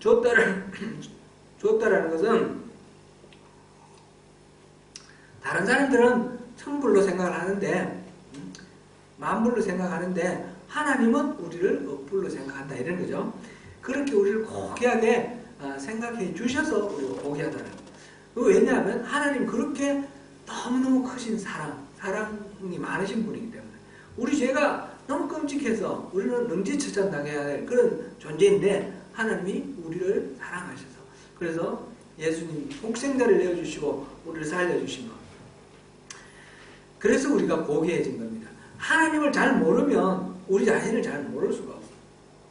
줬다라는 것은 다른 사람들은 천불로 생각을 하는데 만불로 생각하는데 하나님은 우리를 억불로 생각한다 이런 거죠. 그렇게 우리를 고귀하게 생각해 주셔서 우리가 고귀하다는 거예요. 왜냐하면 하나님 그렇게 너무너무 크신 사랑이 많으신 분이기 때문에 우리 죄가 너무 끔찍해서 우리는 능지처참당해야 될 그런 존재인데 하나님이 우리를 사랑하셔서 그래서 예수님 독생자를 내어주시고 우리를 살려주신 것. 그래서 우리가 고귀해진 겁니다. 하나님을 잘 모르면 우리 자신을 잘 모를 수가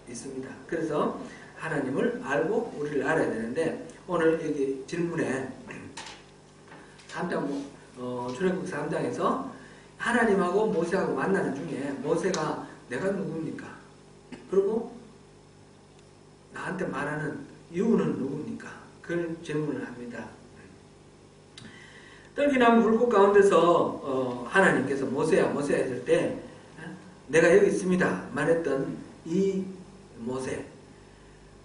있습니다. 그래서 하나님을 알고 우리를 알아야 되는데 오늘 여기 질문에 3장 출애굽 3장에서 하나님하고 모세하고 만나는 중에 모세가 내가 누굽니까? 그리고 나한테 말하는 이유는 누굽니까? 그런 질문을 합니다. 떨기나무 불꽃 가운데서 하나님께서 모세야 했을 때 내가 여기 있습니다 말했던 이 모세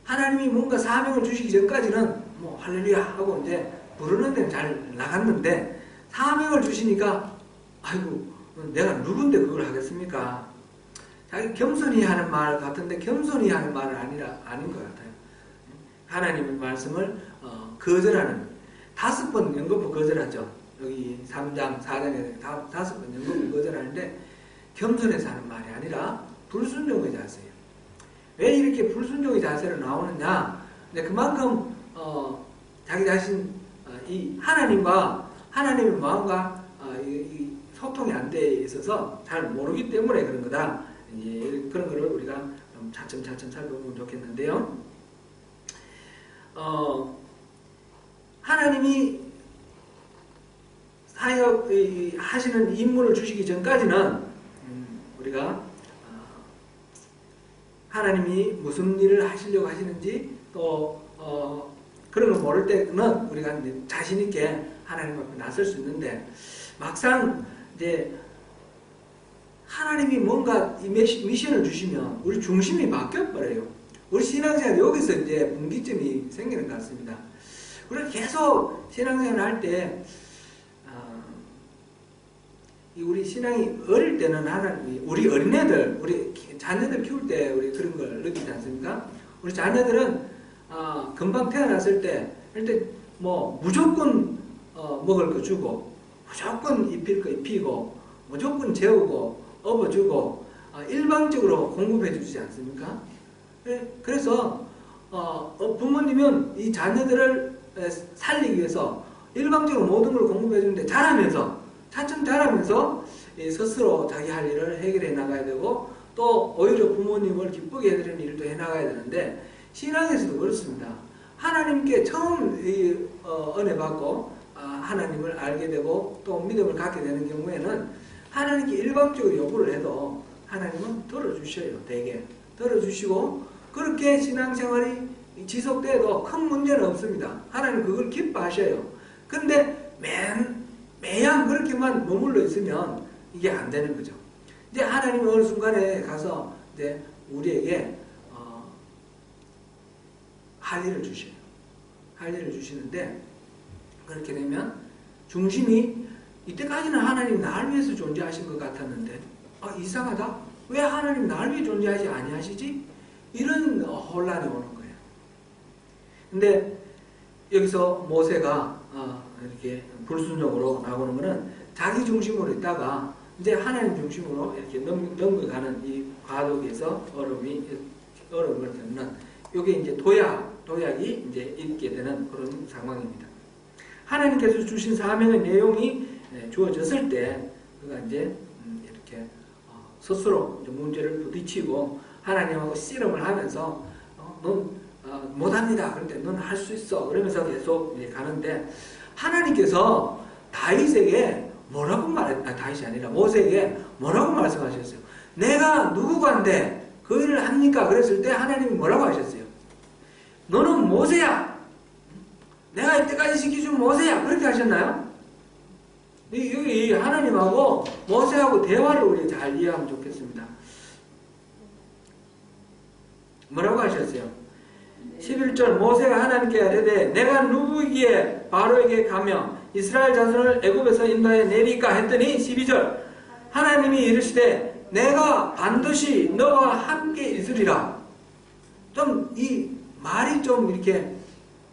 하나님이 뭔가 사명을 주시기 전까지는 뭐 할렐루야 하고 이제 부르는 데는 잘 나갔는데 사명을 주시니까 아이고 내가 누군데 그걸 하겠습니까? 자기 겸손히 하는 말 같은데 겸손히 하는 말은 아닌 것 같아요. 하나님의 말씀을 거절하는 5번 연거푸 거절하죠. 여기 3장 4장에 5번 연거푸 거절하는데 겸손해서 하는 말이 아니라 불순종의 자세예요. 왜 이렇게 불순종의 자세로 나오느냐? 근데 그만큼 자기 자신 이 하나님과 하나님의 마음과 이 소통이 안 돼 있어서 잘 모르기 때문에 그런 거다. 이제 그런 거를 우리가 좀 차츰차츰 살펴보면 좋겠는데요. 하나님이 사역 하시는 임무를 주시기 전까지는 우리가 하나님이 무슨 일을 하시려고 하시는지 또 그런 걸 모를 때는 우리가 자신 있게 하나님 앞에 나설 수 있는데 막상 이제 하나님이 뭔가 이 미션을 주시면 우리 중심이 바뀌어버려요. 우리 신앙생활 여기서 이제 분기점이 생기는 것 같습니다. 우리가 계속 신앙생활을 할 때 우리 신앙이 어릴 때는 하나님이 우리 어린애들, 우리 자녀들 키울 때 우리 그런 걸 느끼지 않습니까? 우리 자녀들은 금방 태어났을 때 일단 뭐 무조건 먹을 거 주고 무조건 입힐 거 입히고 무조건 재우고 업어주고 일방적으로 공급해 주지 않습니까? 그래서 부모님은 이 자녀들을 살리기 위해서 일방적으로 모든 걸 공급해 주는데 차츰 자라면서 스스로 자기 할 일을 해결해 나가야 되고 또 오히려 부모님을 기쁘게 해드리는 일도 해 나가야 되는데 신앙에서도 그렇습니다. 하나님께 처음 은혜 받고 하나님을 알게 되고 또 믿음을 갖게 되는 경우에는 하나님께 일방적으로 요구를 해도 하나님은 들어주셔요. 대개 들어주시고 그렇게 신앙생활이 지속돼도 큰 문제는 없습니다. 하나님 그걸 기뻐하셔요. 근데 매양 그렇게만 머물러 있으면 이게 안 되는 거죠. 이제 하나님이 어느 순간에 가서 이제 우리에게 할 일을 주셔요. 할 일을 주시는데 그렇게 되면 중심이 이때까지는 하나님 나를 위해서 존재하신 것 같았는데 이상하다. 왜 하나님 나를 위해 존재하지 아니하시지? 이런 혼란이 오는 거예요. 근데 여기서 모세가 이렇게 불순종으로 나오는 것은 자기 중심으로 있다가 이제 하나님 중심으로 이렇게 넘어가는 이 과도기에서 어려움을 겪는 이게 이제 도약이 이제 있게 되는 그런 상황입니다. 하나님께서 주신 사명의 내용이 주어졌을 때 그가 이제 이렇게 스스로 문제를 부딪히고 하나님하고 씨름을 하면서 넌 못합니다. 그런데 넌 할 수 있어. 그러면서 계속 가는데 하나님께서 다윗에게 뭐라고 다윗이 아니라 모세에게 뭐라고 말씀하셨어요? 내가 누구간데 그 일을 합니까? 그랬을 때 하나님이 뭐라고 하셨어요? 너는 모세야. 내가 이때까지 지켜준 모세야. 그렇게 하셨나요? 여기 하나님하고 모세하고 대화를 우리 잘 이해하면 좋겠습니다. 뭐라고 하셨어요? 11절 모세가 하나님께 이르되 내가 누구이기에 바로에게 가며 이스라엘 자손을 애굽에서 인도해 내리까 했더니 12절 하나님이 이르시되 내가 반드시 너와 함께 있으리라. 좀 이 말이 좀 이렇게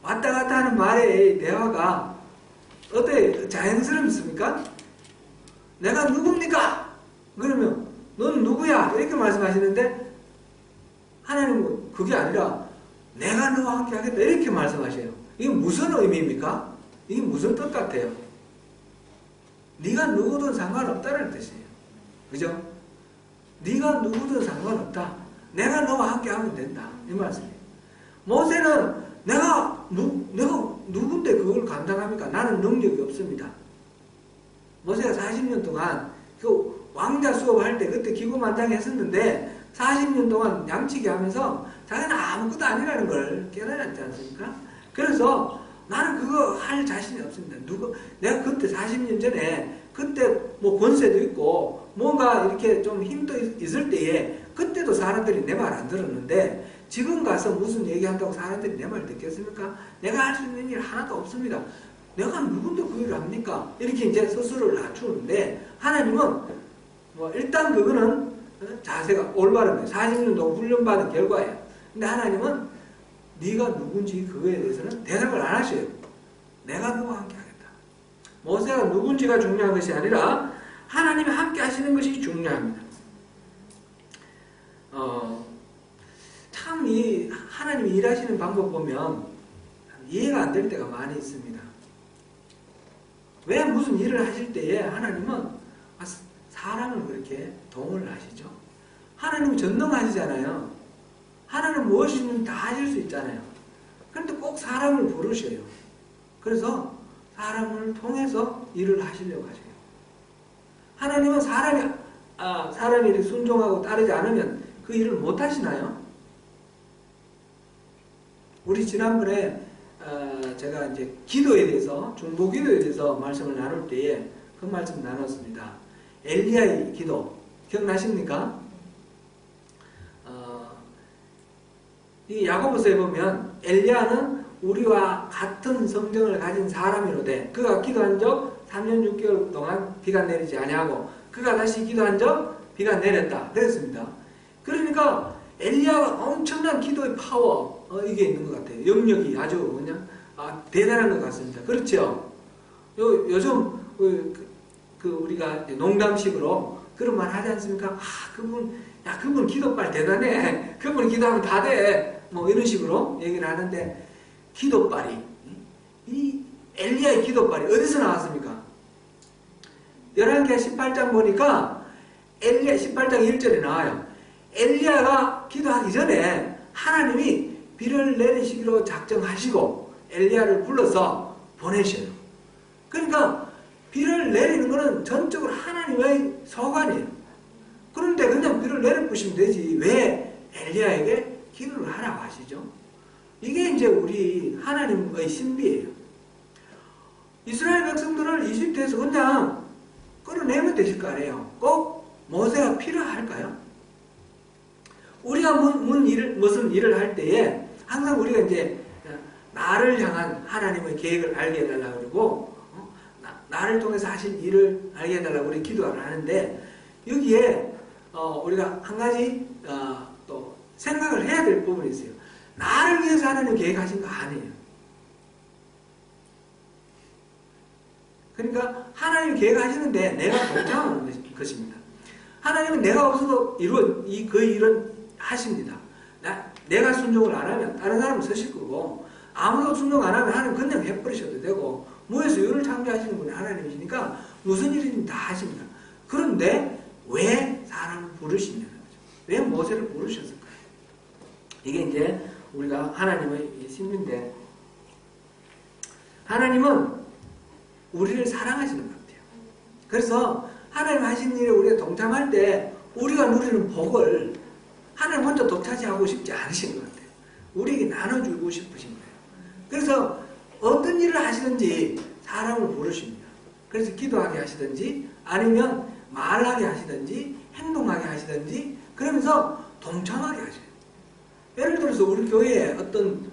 왔다 갔다 하는 말의 대화가 어때 자연스럽습니까? 내가 누굽니까? 그러면 넌 누구야? 이렇게 말씀하시는데 하나님은 그게 아니라 내가 너와 함께 하겠다 이렇게 말씀하셔요. 이게 무슨 의미입니까? 이게 무슨 뜻 같아요? 네가 누구든 상관없다는 뜻이에요. 그죠? 네가 누구든 상관없다. 내가 너와 함께 하면 된다. 이 말씀이에요. 모세는 내가 누군데 그걸 감당합니까? 나는 능력이 없습니다. 모세가 40년 동안 그 왕자 수업할 때 그때 기고만장했었는데 40년 동안 양치기 하면서 자기는 아무것도 아니라는 걸 깨달았지 않습니까? 그래서 나는 그거 할 자신이 없습니다. 내가 그때 40년 전에 그때 뭐 권세도 있고 뭔가 이렇게 좀 힘도 있을 때에 그때도 사람들이 내 말 안 들었는데 지금 가서 무슨 얘기한다고 사람들이 내 말 듣겠습니까? 내가 할 수 있는 일 하나도 없습니다. 내가 누군데 그 일을 합니까? 이렇게 이제 스스로를 낮추는데 하나님은 뭐 일단 그거는 자세가 올바른 거예요. 40년 동안 훈련받은 결과예요. 근데 하나님은 네가 누군지 그거에 대해서는 대답을 안 하셔요. 내가 너와 함께 하겠다. 모세가 누군지가 중요한 것이 아니라 하나님이 함께 하시는 것이 중요합니다. 참 이 하나님이 일하시는 방법 보면 이해가 안 될 때가 많이 있습니다. 왜 무슨 일을 하실 때에 하나님은 사람을 그렇게 동원을 하시죠? 하나님은 전능하시잖아요. 하나님은 무엇이든 다 하실 수 있잖아요. 그런데 꼭 사람을 부르셔요. 그래서 사람을 통해서 일을 하시려고 하셔요. 하나님은 사람이 이렇게 순종하고 따르지 않으면 그 일을 못 하시나요? 우리 지난번에 제가 이제 기도에 대해서 중보 기도에 대해서 말씀을 나눌 때에 그 말씀 나눴습니다. 엘리야의 기도 기억나십니까? 이 야고보서에 보면 엘리야는 우리와 같은 성정을 가진 사람이로되 그가 기도한 적 3년 6개월 동안 비가 내리지 아니하고 그가 다시 기도한 적 비가 내렸다 그랬습니다. 그러니까 엘리야가 엄청난 기도의 파워 이게 있는 것 같아요. 영역이 아주 그냥 대단한 것 같습니다. 그렇죠? 요즘 우리가 농담식으로 그런 말 하지 않습니까? 그분 기도빨 대단해. 그분 기도하면 다 돼. 뭐 이런 식으로 얘기를 하는데 기도빨이 이 엘리야의 기도빨이 어디서 나왔습니까? 11개 18장 보니까 엘리야 18장 1절에 나와요. 엘리야가 기도하기 전에 하나님이 비를 내리시기로 작정하시고 엘리야를 불러서 보내셔요. 그러니까 비를 내리는 것은 전적으로 하나님의 소관이에요. 그런데 그냥 비를 내려부시면 되지 왜 엘리야에게 기도를 하라고 하시죠? 이게 이제 우리 하나님의 신비예요. 이스라엘 백성들을 이집트에서 그냥 끌어내면 되실 거 아니에요. 꼭 모세가 필요할까요? 우리가 무슨 일을 할 때에 항상 우리가 이제 나를 향한 하나님의 계획을 알게 해달라고 그러고 나를 통해서 하신 일을 알게 해달라고 우리 기도를 하는데 여기에 우리가 한 가지 또 생각을 해야 될 부분이 있어요. 나를 위해서 하나님 계획하신 거 아니에요. 그러니까 하나님 계획하시는데 내가 동참하는 것입니다. 하나님은 내가 없어도 그 일은 하십니다. 내가 순종을 안 하면 다른 사람은 서실 거고 아무도 순종 안 하면 하나님 그냥 해버리셔도 되고 무에서 유를 창조하시는 분이 하나님이시니까 무슨 일이든 다 하십니다. 그런데 왜 사람을 부르시냐는 거죠. 왜 모세를 부르셨을까요? 이게 이제 우리가 하나님의 신비인데 하나님은 우리를 사랑하시는 것 같아요. 그래서 하나님 하신 일에 우리가 동참할 때 우리가 누리는 복을 하나님 혼자 독차지하고 싶지 않으신 것 같아요. 우리에게 나눠주고 싶으신 거예요. 그래서 어떤 일을 하시든지 사람을 부르십니다. 그래서 기도하게 하시든지 아니면 말하게 하시든지 행동하게 하시든지 그러면서 동참하게 하셔요. 예를 들어서 우리 교회에 어떤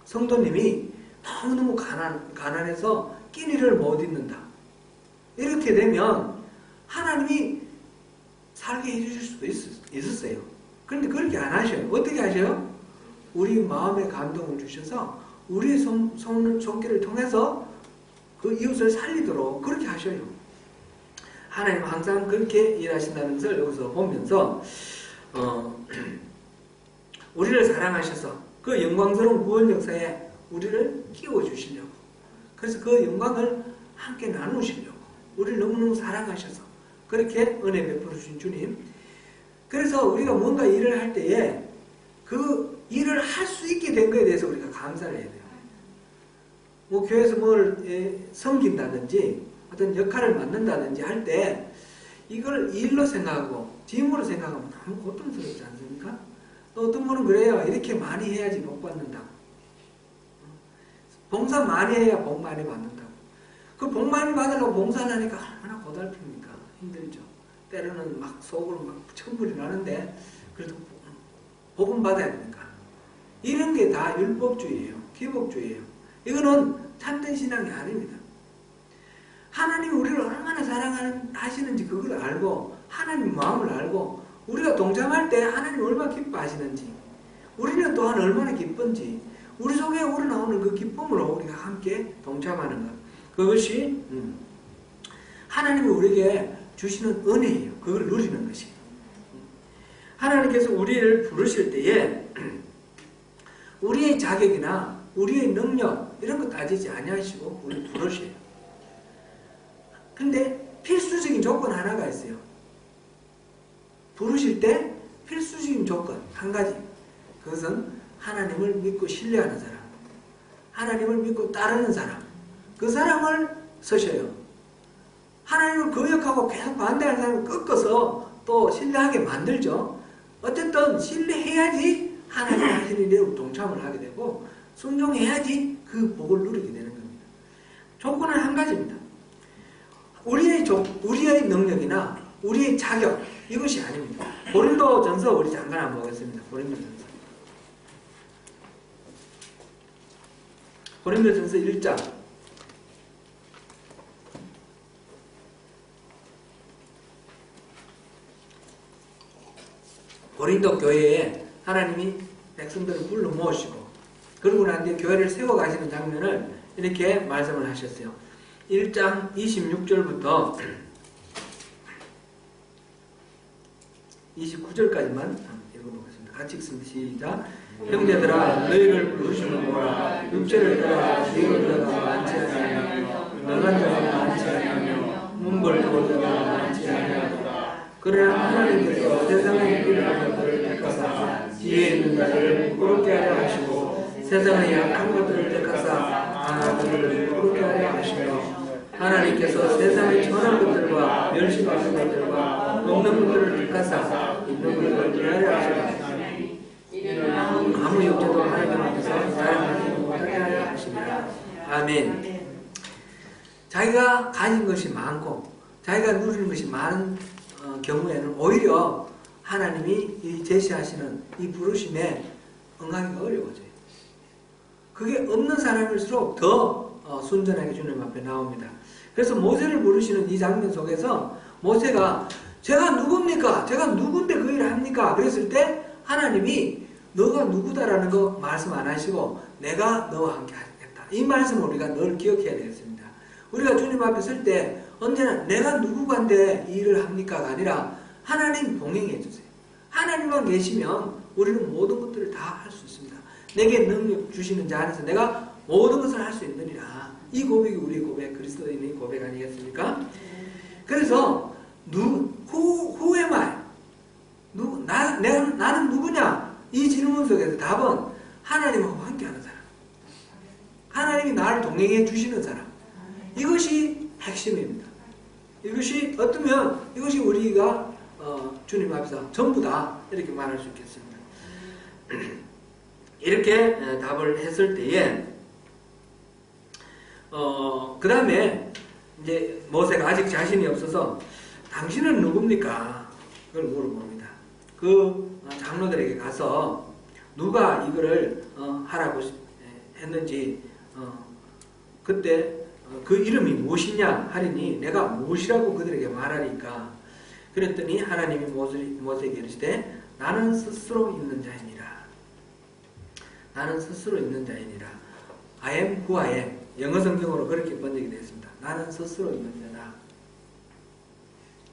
성도님이 너무너무 가난해서 끼니를 못 잊는다. 이렇게 되면 하나님이 살게 해주실 수도 있었어요. 그런데 그렇게 안 하셔요. 어떻게 하셔요? 우리 마음에 감동을 주셔서 우리의 손길을 통해서 그 이웃을 살리도록 그렇게 하셔요. 하나님 항상 그렇게 일하신다는 것을 여기서 보면서 우리를 사랑하셔서 그 영광스러운 구원 역사에 우리를 끼워주시려고, 그래서 그 영광을 함께 나누시려고 우리를 너무너무 사랑하셔서 그렇게 은혜 베풀어 주신 주님. 그래서 우리가 뭔가 일을 할 때에 그 일을 할 수 있게 된 것에 대해서 우리가 감사를 해야 돼요. 뭐 교회에서 뭘 섬긴다든지 어떤 역할을 맡는다든지 할 때 이걸 일로 생각하고 짐으로 생각하면 너무 고통스럽지 않습니까? 또 어떤 분은 그래요. 이렇게 많이 해야지 복 받는다고. 봉사 많이 해야 복 많이 받는다고. 그 복 많이 받으려고 봉사를 하니까 얼마나 고달픕니까? 힘들죠. 때로는 막 속으로 막 천불이 나는데 그래도 복음 받아야 되니까. 이런 게 다 율법주의예요. 기복주의예요. 이거는 참된 신앙이 아닙니다. 하나님이 우리를 얼마나 사랑하시는지 그걸 알고 하나님 마음을 알고 우리가 동참할 때 하나님 얼마나 기뻐하시는지 우리는 또한 얼마나 기쁜지 우리 속에 우러나오는 그 기쁨으로 우리가 함께 동참하는 것, 그것이 하나님이 우리에게 주시는 은혜예요. 그걸 누리는 것이에요. 하나님께서 우리를 부르실 때에 우리의 자격이나 우리의 능력 이런 거 따지지 아니하시고 우리를 부르셔요. 근데 필수적인 조건 하나가 있어요. 부르실 때 필수적인 조건 한 가지. 그것은 하나님을 믿고 신뢰하는 사람, 하나님을 믿고 따르는 사람, 그 사람을 서셔요. 하나님을 거역하고 계속 반대하는 사람을 꺾어서 또 신뢰하게 만들죠. 어쨌든 신뢰해야지 하나님 하시는 일에 동참을 하게 되고 순종해야지 그 복을 누리게 되는 겁니다. 조건은 한 가지입니다. 우리의 능력이나 우리의 자격 이것이 아닙니다. 고린도전서 우리 잠깐 한번 보겠습니다. 고린도전서 1장 고린도 교회에 하나님이 백성들을 불러 모으시고 그러고 난 뒤에 교회를 세워 가시는 장면을 이렇게 말씀을 하셨어요. 1장 26절부터 29절까지만 읽어보겠습니다. 같이 읽습니다. 시작. 형제들아 너희를 부르시는 보라. 육체를 따라 지혜를 따라 많지 아니하며 너간 자가 많지 아니하며 문벌 두고 자가 많지 아니하도다. 그러나 하나님께서 세상에 필요한 것들을 택하사 지혜 있는 자를 부끄럽게 하려 하시고 세상의 약한 것들을 택하사 강한 것들을 부끄럽게 하려 하시며 하나님께서 세상의 천한 것들과 멸시받는 것들과 없는 것들을 택하사 있는 것들을 피하려 하시며 아무 육체도 하나님 앞에서 자랑하지 못하게 하려 하십니다. 아멘. 자기가 가진 것이 많고 자기가 누리는 것이 많은 경우에는 오히려 하나님이 제시하시는 이 부르심에 응하기가 어려워져요. 그게 없는 사람일수록 더 순전하게 주님 앞에 나옵니다. 그래서 모세를 부르시는 이 장면 속에서 모세가 제가 누굽니까? 제가 누군데 그 일을 합니까? 그랬을 때 하나님이 너가 누구다라는 거 말씀 안 하시고 내가 너와 함께 하겠다. 이 말씀을 우리가 늘 기억해야 되겠습니다. 우리가 주님 앞에 설 때 언제나 내가 누구간데 이 일을 합니까가 아니라 하나님 동행해 주세요. 하나님만 계시면 우리는 모든 것들을 다 할 수 있습니다. 내게 능력 주시는 자 안에서 내가 모든 것을 할 수 있느니라. 이 고백이 우리의 고백, 그리스도인의 고백 아니겠습니까? 그래서 who am I? 나는 누구냐? 이 질문 속에서 답은 하나님하고 함께하는 사람, 하나님이 나를 동행해 주시는 사람, 이것이 핵심입니다. 이것이 어쩌면 이것이 우리가 주님 앞에서 전부 다 이렇게 말할 수 있겠습니다. 이렇게 답을 했을 때에 그 다음에 이제 모세가 아직 자신이 없어서 당신은 누굽니까? 그걸 물어봅니다. 그 장로들에게 가서 누가 이거를 하라고 했는지 그때 그 이름이 무엇이냐 하리니 내가 무엇이라고 그들에게 말하리까. 그랬더니 하나님이 모세에게 이르시되 나는 스스로 있는 자이니라. 나는 스스로 있는 자이니라. I am who I am. 영어 성경으로 그렇게 번역이 되었습니다. 나는 스스로 있는 자다.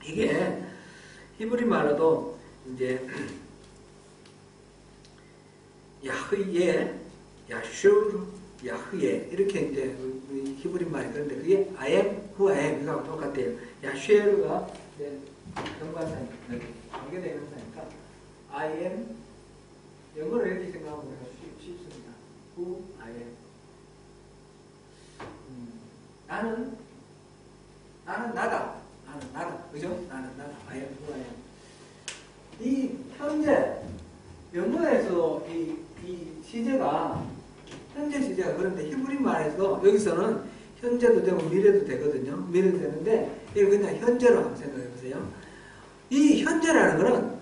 이게 히브리 말로도 이제 야흐예, 야슈르, 야흐예 이렇게 이제 히브리 말이 그런데 그게 I am who I am 이거하고 똑같아요. 야슈르가 연관사니까 관계되는 사니까 I am 영어로 이렇게 생각하면 쉽습니다. Who I am. 나는 나다. 나는 나다. 그죠? 나는 나다. I am who I am. 이 현재 영어에서 이 시제가 현재 시제가 그런데 히브리 말에서 여기서는 현재도 되고 미래도 되거든요. 미래도 되는데 이걸 그냥 현재로 한번 생각해 보세요. 이 현재라는 거는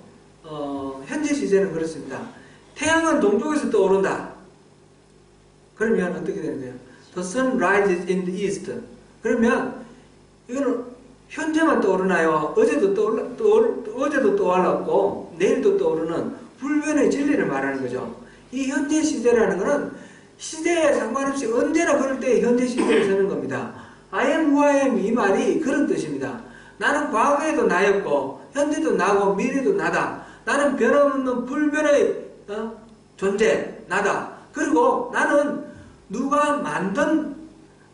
현재 시제는 그렇습니다. 태양은 동쪽에서 떠오른다. 그러면 어떻게 되는 거예요? The sun rises in the east. 그러면 이거는 현재만 떠오르나요? 어제도 떠올랐고 내일도 떠오르는 불변의 진리를 말하는 거죠. 이 현재 시제라는 것은 시대에 상관없이 언제나 그럴 때 현재 시제를 쓰는 겁니다. I am who I am 이 말이 그런 뜻입니다. 나는 과거에도 나였고 현재도 나고 미래도 나다. 나는 변함없는 불변의 존재 나다. 그리고 나는 누가 만든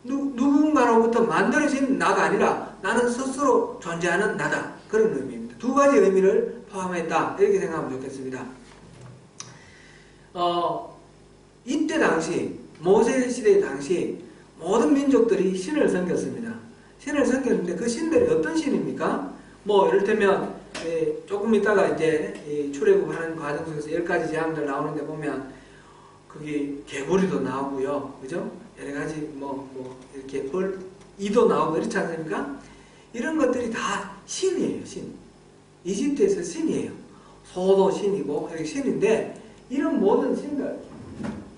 누군가로부터 만들어진 나가 아니라 나는 스스로 존재하는 나다. 그런 의미입니다. 두 가지 의미를 포함했다. 이렇게 생각하면 좋겠습니다. 이때 당시 모세 시대 당시 모든 민족들이 신을 섬겼습니다. 신을 섬겼는데 그 신들이 어떤 신입니까? 뭐 이를테면 조금 있다가 이제 출애굽하는 과정 속에서 10가지 재앙들 나오는데 보면 그게 개구리도 나오고요, 그죠? 여러 가지 뭐 이렇게 이도 나오고 그렇지 않습니까? 이런 것들이 다 신이에요, 신. 이집트에서 신이에요. 소도 신이고 이렇게 신인데 이런 모든 신들,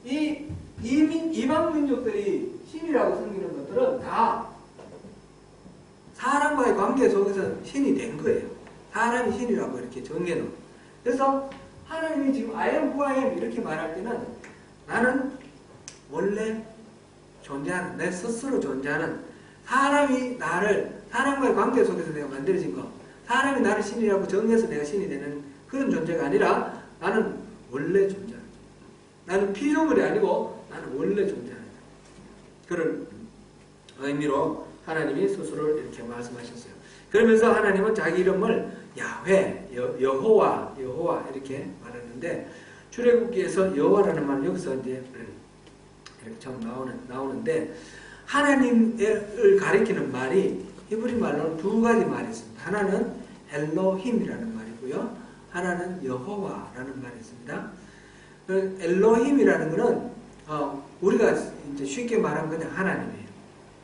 이방 민족들이 신이라고 섬기는 것들은 다 사람과의 관계 속에서 신이 된 거예요. 사람이 신이라고 이렇게 정해놓은. 그래서 하나님이 지금 I am who I am 이렇게 말할 때는 나는 원래 존재하는, 내 스스로 존재하는 사람이 사람과의 관계 속에서 내가 만들어진 것, 사람이 나를 신이라고 정해서 내가 신이 되는 그런 존재가 아니라 나는 원래 존재하는, 나는 피조물이 아니고 나는 원래 존재하는 그런 의미로 하나님이 스스로 이렇게 말씀하셨어요. 그러면서 하나님은 자기 이름을 야훼, 여호와 이렇게 말하는데 출애굽기에서 여호와라는 말은 여기서 이제 이렇게 처음 나오는데 하나님을 가리키는 말이 히브리 말로는 두 가지 말이 있습니다. 하나는 엘로힘이라는 말이고요. 하나는 여호와라는 말이 있습니다. 엘로힘이라는 것은 우리가 이제 쉽게 말하면 그냥 하나님이에요.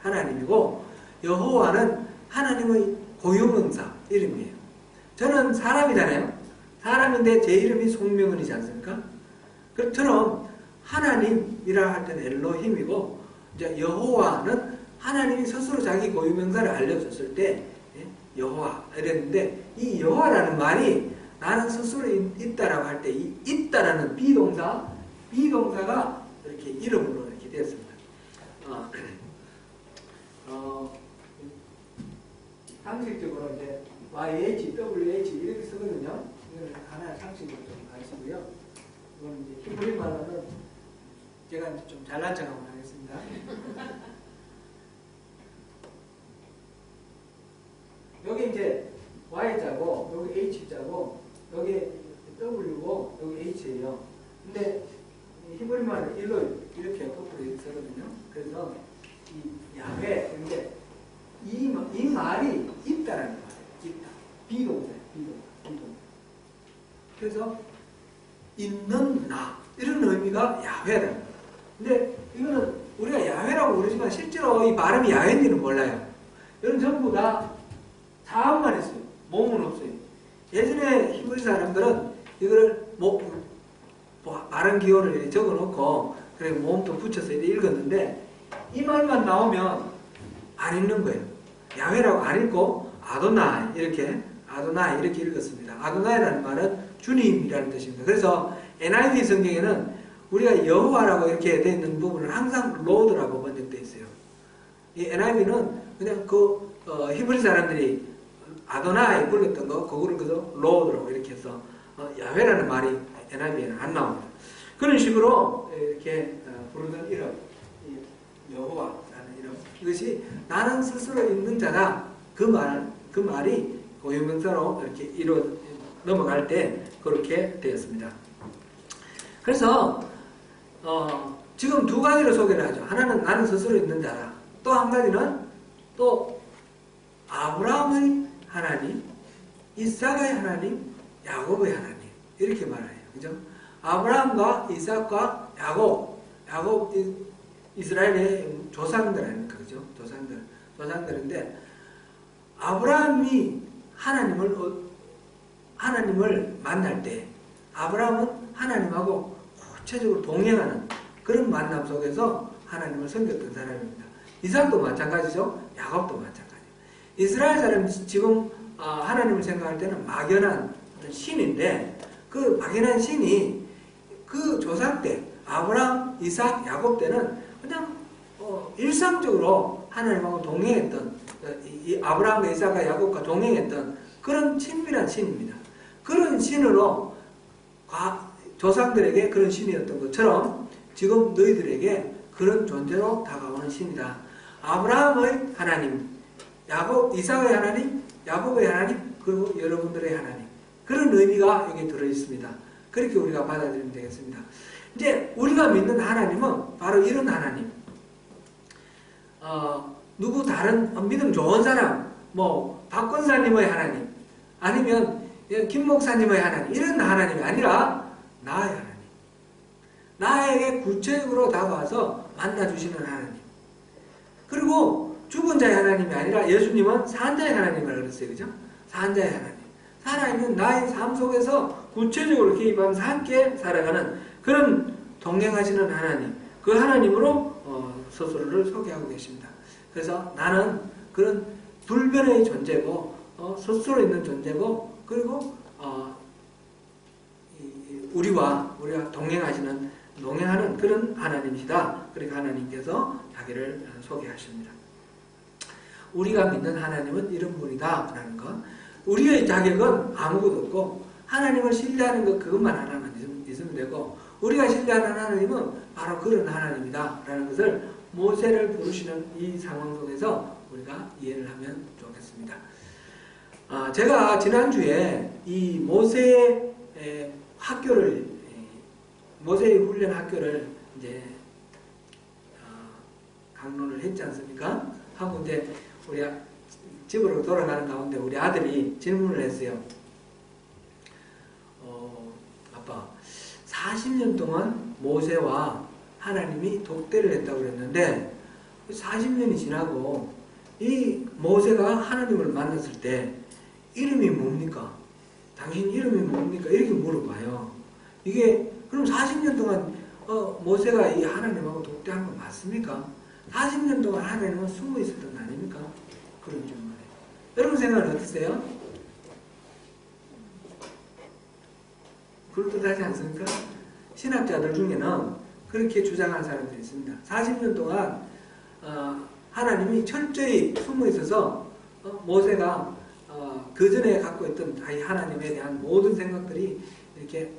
하나님이고 여호와는 하나님의 고유명사 이름이에요. 저는 사람이잖아요. 사람인데 제 이름이 송명은이지 않습니까? 그처럼 하나님이라 할 때는 엘로힘이고 이제 여호와는 하나님이 스스로 자기 고유명사를 알려줬을 때 여호와 이랬는데 이 여호와라는 말이 나는 스스로 있다라고 할 때 이 있다라는 비동사가 이렇게 이름으로 이렇게 되었습니다. 상식적으로 이제 YH, WH 이렇게 쓰거든요. 이거는 하나의 상식으로 좀 아시고요. 이건 이제 히브리 말로는 제가 좀 잘난 척 한번 하겠습니다. 여기 이제 Y자고, 여기 H자고, 여기 W고, 여기 H예요. 근데 히브리 말은 일로 이렇게 거꾸로 쓰거든요. 그래서 이 야훼, 근데 이 말이 있다라는 말이에요. 있다. 비동사예요. 비동사. 그래서 있는 나 이런 의미가 야훼라는 거예요. 근데 이거는 우리가 야훼라고 부르지만 실제로 이 발음이 야훼인지는 몰라요. 이건 전부 다 자음만 했어요. 몸은 없어요. 예전에 히브리 사람들은 이거를 뭐 발음 기호를 적어놓고 그래 모음도 붙여서 읽었는데 이 말만 나오면 안 읽는 거예요. 야훼라고 안 읽고 아도나이 이렇게 읽었습니다. 아도나이라는 말은 주님이라는 뜻입니다. 그래서 NIV 성경에는 우리가 여호와라고 이렇게 되어 있는 부분은 항상 로드라고 번역되어 있어요. 이 NIV는 그냥 히브리 사람들이 아도나이 불렀던 거 그거를 그저 로드라고 이렇게 해서 야훼라는 말이 NIV에는 안 나옵니다. 그런 식으로 이렇게 부르는 이름, 여호와라는 이름, 이것이 나는 스스로 있는 자다. 그 말이 고유명사로 이렇게 넘어갈 때 그렇게 되었습니다. 그래서 지금 두 가지를 소개를 하죠. 하나는 나는 스스로 있는 자다. 또 한 가지는 또 아브라함의 하나님, 이삭의 하나님, 야곱의 하나님 이렇게 말해요. 그죠? 아브라함과 이삭과 야곱 이스라엘의 조상들 아닙니까? 그죠? 조상들인데 아브라함이 하나님을 만날 때 아브라함은 하나님하고 구체적으로 동행하는 그런 만남 속에서 하나님을 섬겼던 사람입니다. 이삭도 마찬가지죠. 야곱도 마찬가지예요. 이스라엘 사람이 지금 하나님을 생각할 때는 막연한 어떤 신인데 그 막연한 신이 그 조상 때 아브라함, 이삭, 야곱 때는 그냥 일상적으로 하나님하고 동행했던 이 아브라함과 이삭과 야곱과 동행했던 그런 친밀한 신입니다. 그런 신으로 조상들에게 그런 신이었던 것처럼 지금 너희들에게 그런 존재로 다가오는 신이다. 아브라함의 하나님, 이삭의 하나님, 야곱의 하나님, 그리고 여러분들의 하나님. 그런 의미가 여기 들어있습니다. 그렇게 우리가 받아들이면 되겠습니다. 이제 우리가 믿는 하나님은 바로 이런 하나님. 누구 다른 믿음 좋은 사람, 박 권사님의 하나님, 아니면 김 목사님의 하나님, 이런 하나님이 아니라 나의 하나님. 나에게 구체적으로 다가와서 만나주시는 하나님. 그리고 죽은 자의 하나님이 아니라 예수님은 산 자의 하나님을 그랬어요. 그죠? 산 자의 하나님. 하나님은 나의 삶 속에서 구체적으로 개입하면서 함께 살아가는 그런 동행하시는 하나님. 그 하나님으로 스스로를 소개하고 계십니다. 그래서 나는 그런 불변의 존재고 스스로 있는 존재고 그리고 우리와 동행하는 그런 하나님이시다. 그러니까 하나님께서 자기를 소개하십니다. 우리가 믿는 하나님은 이런 분이다 라는 것. 우리의 자격은 아무것도 없고 하나님을 신뢰하는 것 그것만 하나만 있으면 되고 우리가 신뢰하는 하나님은 바로 그런 하나님이다 라는 것을 모세를 부르시는 이 상황 속에서 우리가 이해를 하면 좋겠습니다. 제가 지난주에 이 모세의 훈련 학교를 이제 강론을 했지 않습니까? 하고 이제 우리 집으로 돌아가는 가운데 우리 아들이 질문을 했어요. 아빠, 40년 동안 모세와 하나님이 독대를 했다고 그랬는데 40년이 지나고 이 모세가 하나님을 만났을 때 이름이 뭡니까? 당신 이름이 뭡니까? 이렇게 물어봐요. 이게 그럼 40년 동안 모세가 이 하나님하고 독대한 거 맞습니까? 40년 동안 하나님은 숨어 있었던 거 아닙니까? 그런 질문을 해요. 여러분 생각은 어떠세요? 그럴듯하지 않습니까? 신학자들 중에는 그렇게 주장하는 사람들이 있습니다. 40년 동안 하나님이 철저히 숨어 있어서 모세가 그 전에 갖고 있던 하나님에 대한 모든 생각들이 이렇게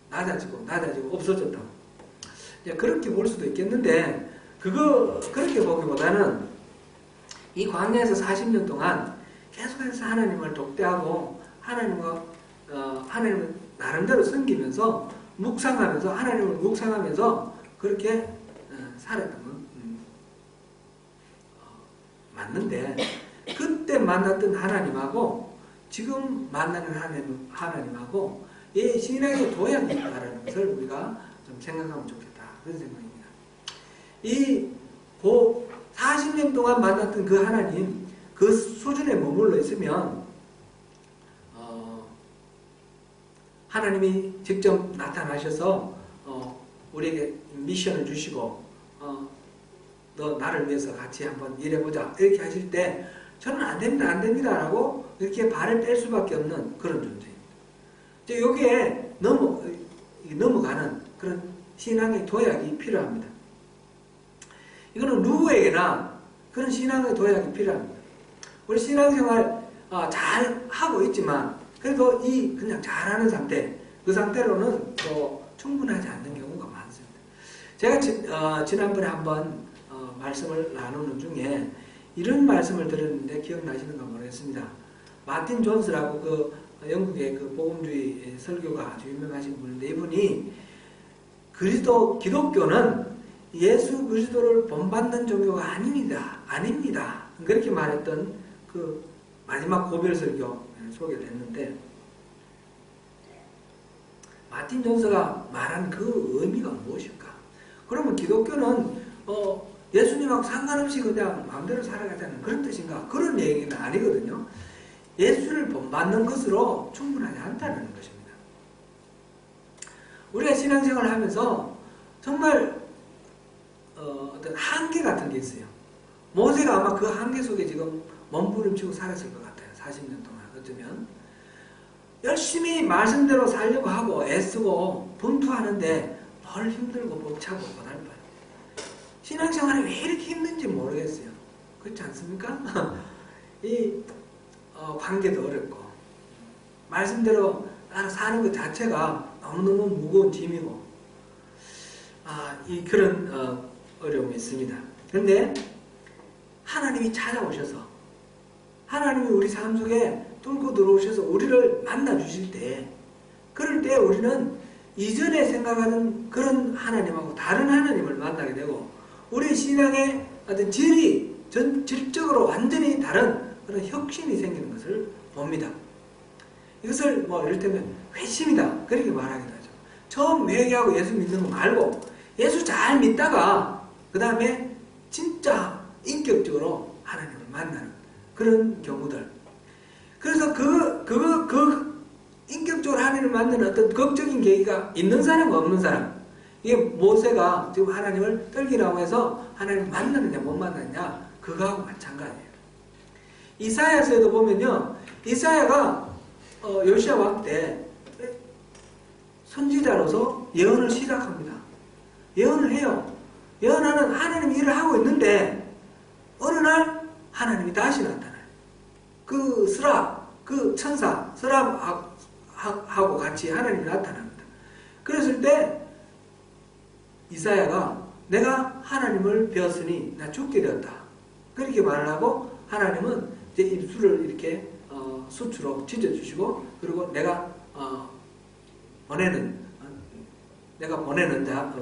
낮아지고 없어졌다고. 그렇게 볼 수도 있겠는데 그렇게 보기보다는 이 광야에서 40년 동안 계속해서 하나님을 독대하고 하나님을 나름대로 섬기면서 하나님을 묵상하면서 그렇게 살았던 건 맞는데 그때 만났던 하나님하고 지금 만나는 하나님하고 이 신앙의 도약이 있다는 것을 우리가 좀 생각하면 좋겠다. 그런 생각입니다. 이 40년 동안 만났던 그 하나님, 그 수준에 머물러 있으면 하나님이 직접 나타나셔서 우리에게 미션을 주시고 너 나를 위해서 같이 한번 일해보자 이렇게 하실 때 저는 안 됩니다, 안 됩니다 라고 이렇게 발을 뗄 수밖에 없는 그런 존재입니다. 이제 여기에 넘어가는 그런 신앙의 도약이 필요합니다. 이거는 누구에게나 그런 신앙의 도약이 필요합니다. 우리 신앙생활 잘 하고 있지만 그래도 그냥 잘하는 상태, 그 상태로는 충분하지 않는 경우가 많습니다. 제가 지난번에 한번 말씀을 나누는 중에 이런 말씀을 들었는데 기억나시는가 모르겠습니다. 마틴 존스라고 그 영국의 그 복음주의 설교가 아주 유명하신 분인데 이분이 기독교는 예수 그리스도를 본받는 종교가 아닙니다. 그렇게 말했던 그 마지막 고별 설교 소개를 했는데 마틴 존스가 말한 그 의미가 무엇일까? 그러면 기독교는 예수님하고 상관없이 그냥 마음대로 살아가자는 그런 뜻인가? 그런 얘기는 아니거든요. 예수를 본받는 것으로 충분하지 않다는 것입니다. 우리가 신앙생활을 하면서 정말 어떤 한계 같은 게 있어요. 모세가 아마 그 한계 속에 지금 몸부림치고 살았을 것 같아요. 40년 동안 어쩌면 열심히 말씀대로 살려고 하고 애쓰고 분투하는데 덜 힘들고 벅차고 고달파요. 신앙생활이 왜 이렇게 힘든지 모르겠어요. 그렇지 않습니까? 관계도 어렵고 말씀대로 사는 것 자체가 너무너무 무거운 짐이고 그런 어려움이 있습니다. 그런데 하나님이 찾아오셔서 하나님이 우리 삶 속에 뚫고 들어오셔서 우리를 만나 주실 때 그럴 때 우리는 이전에 생각하는 그런 하나님하고 다른 하나님을 만나게 되고 우리 신앙의 어떤 질적으로 완전히 다른 그런 혁신이 생기는 것을 봅니다. 이것을 이를테면 회심이다 그렇게 말하기도 하죠. 처음 회개하고 예수 믿는 거 말고 예수 잘 믿다가 그 다음에 진짜 인격적으로 하나님을 만나는 그런 경우들. 그래서 그 인격적으로 하나님을 만나는 어떤 극적인 계기가 있는 사람과 없는 사람. 이게 모세가 지금 하나님을 떨기라고 해서 하나님을 만났느냐 못 만났느냐 그거하고 마찬가지예요. 이사야서에도 보면요. 이사야가 요시야 왕 때 선지자로서 예언을 시작합니다. 예언을 해요. 예언하는 하나님 일을 하고 있는데 어느 날 하나님이 다시 나타나요. 그 천사 스랍하고 같이 하나님이 나타납니다. 그랬을 때 이사야가 내가 하나님을 배웠으니 나 죽게 되었다. 그렇게 말을 하고 하나님은 이제 입술을 이렇게 수치로 찢어주시고 그리고 내가 보내는 자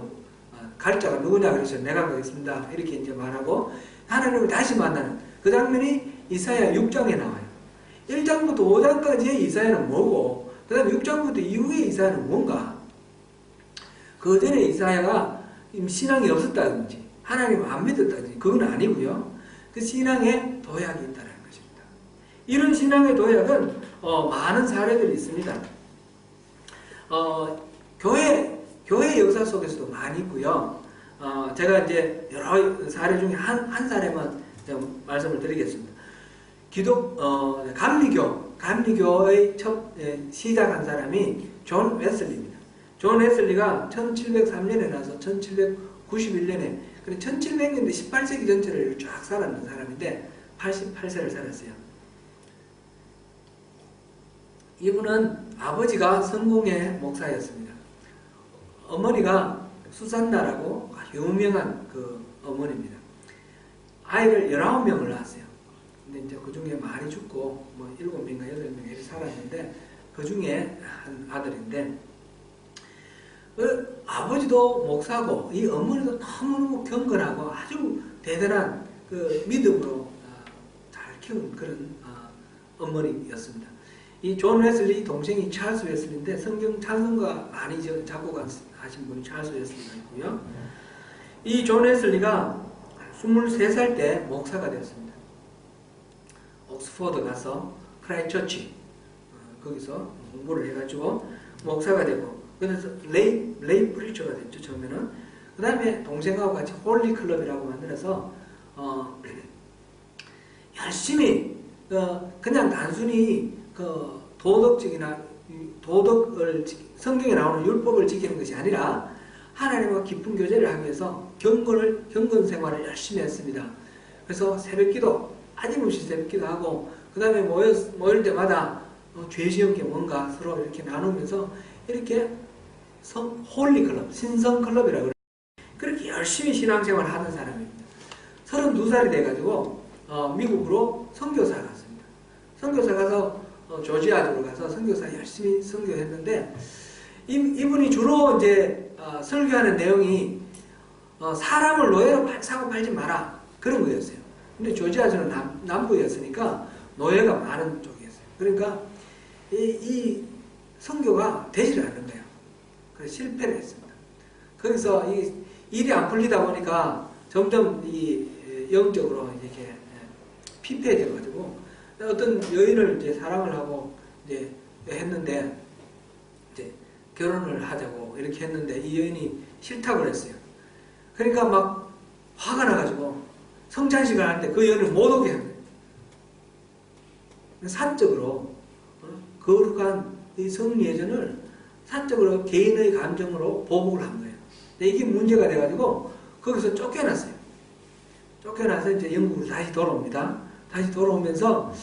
갈자가 누구냐 그래서 내가 가겠습니다. 이렇게 이제 말하고 하나님을 다시 만나는 그 장면이 이사야 6장에 나와요. 1장부터 5장까지의 이사야는 뭐고 그 다음에 6장부터 이후의 이사야는 뭔가 그 전에 이사야가 신앙이 없었다든지 하나님을 안 믿었다든지 그건 아니고요. 그 신앙에 도약이 있다는 것입니다. 이런 신앙의 도약은 많은 사례들이 있습니다. 교회 역사 속에서도 많이 있고요. 제가 이제 여러 사례 중에 한 사례만 말씀을 드리겠습니다. 감리교의 시작한 사람이 존 웨슬리입니다. 존 웨슬리가 1703년에 나서 1791년에 1700년대 18세기 전체를 쫙 살았는 사람인데 88세를 살았어요. 이분은 아버지가 성공회 목사였습니다. 어머니가 수산나라고 유명한 그 어머니입니다. 아이를 19명을 낳았어요. 근데 이제 그 중에 많이 죽고 7명인가 8명 이렇게 살았는데 그 중에 한 아들인데 아버지도 목사고 이 어머니도 너무너무 경건하고 아주 대단한 그 믿음으로 잘 키운 그런 어머니였습니다. 이 존 웨슬리 동생이 찰스 웨슬리인데 성경 찬송가 많이 작곡하신 분이 찰스 웨슬리가 있고요. 이 존 웨슬리가 23살 때 목사가 되었습니다. 옥스포드 가서 크라이처치 거기서 공부를 해가지고 목사가 되고, 그래서 레이 프리처가 됐죠, 처음에는. 그 다음에 동생하고 같이 홀리 클럽이라고 만들어서, 열심히, 그냥 단순히 도덕적이나 성경에 나오는 율법을 지키는 것이 아니라 하나님과 깊은 교제를 하기 위해서 경건 생활을 열심히 했습니다. 그래서 새벽기도, 아낌없이 새벽기도 하고, 그 다음에 모일 때마다 죄지은 게 뭔가 서로 이렇게 나누면서 이렇게 홀리 클럽, 신성 클럽이라고 그래요. 그렇게 열심히 신앙생활을 하는 사람입니다. 32살이 돼가지고 미국으로 선교사를 갔습니다. 선교사 가서 조지아주로 가서 선교사 열심히 선교했는데, 이분이 주로 이제 설교하는 내용이 사람을 노예로 사고 팔지 마라, 그런 거였어요. 근데 조지아주는 남부였으니까 노예가 많은 쪽이었어요. 그러니까 이 선교가 되지를 않는 거예요. 그래서 실패를 했습니다. 거기서 이 일이 안 풀리다 보니까 점점 이 영적으로 이렇게 피폐해져가지고 어떤 여인을 이제 사랑을 하고 이제 했는데, 이제 결혼을 하자고 이렇게 했는데 이 여인이 싫다고 그랬어요. 그러니까 막 화가 나가지고 성찬식을 하는데 그 여인을 못 오게 한 거예요. 사적으로 거룩한 이 성예전을 사적으로 개인의 감정으로 보복을 한 거예요. 근데 이게 문제가 돼가지고 거기서 쫓겨났어요. 쫓겨나서 이제 영국으로 다시 돌아옵니다. 다시 돌아오면서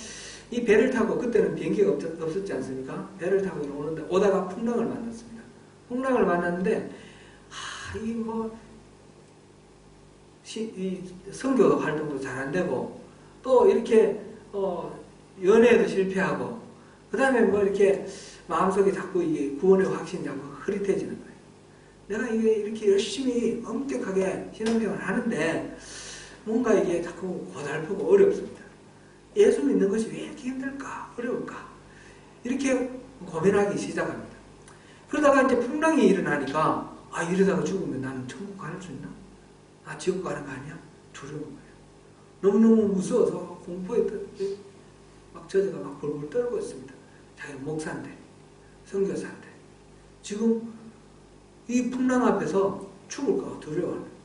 이 배를 타고, 그때는 비행기가 없었지 않습니까? 배를 타고 오다가 풍랑을 만났습니다. 풍랑을 만났는데, 이 선교 활동도 잘 안 되고, 또 이렇게 연애에도 실패하고, 그 다음에 뭐 이렇게 마음속에 자꾸 이게 구원의 확신이 자꾸 흐릿해지는 거예요. 내가 이게 이렇게 열심히 엄격하게 신앙생활을 하는데 뭔가 이게 자꾸 고달프고 어렵습니다. 예수 믿는 것이 왜 이렇게 힘들까, 어려울까, 이렇게 고민하기 시작합니다. 그러다가 이제 풍랑이 일어나니까, 이러다가 죽으면 나는 천국 갈 수 있나? 지옥 가는 거 아니야? 두려운 거예요. 너무너무 무서워서 공포에 막 저자가 막 벌벌 떨고 있습니다. 자기가 목사인데, 선교사인데, 지금 이 풍랑 앞에서 죽을까 두려워하는 거예요.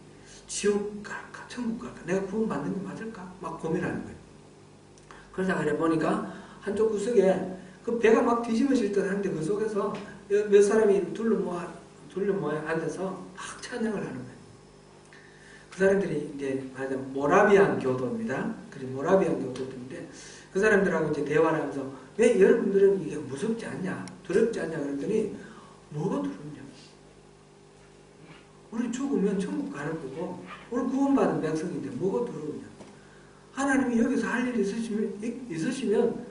지옥 갈까, 천국 갈까, 내가 구원 받는 게 맞을까? 막 고민하는 거예요. 그러다가 그래 보니까 한쪽 구석에 그 배가 막 뒤집어질 듯 하는데 그 속에서 몇 사람이 둘러 모여 앉아서 막 찬양을 하는 거예요. 그 사람들이 이제 말하자면 모라비안 교도입니다. 그래서 모라비안 교도인데 그 사람들하고 이제 대화를 하면서 왜 여러분들은 이게 무섭지 않냐, 두렵지 않냐 그랬더니, 뭐가 두렵냐? 우리 죽으면 천국 가는 거고 우리 구원받은 백성인데 뭐가 두려우냐? 하나님이 여기서 할 일이 있으시면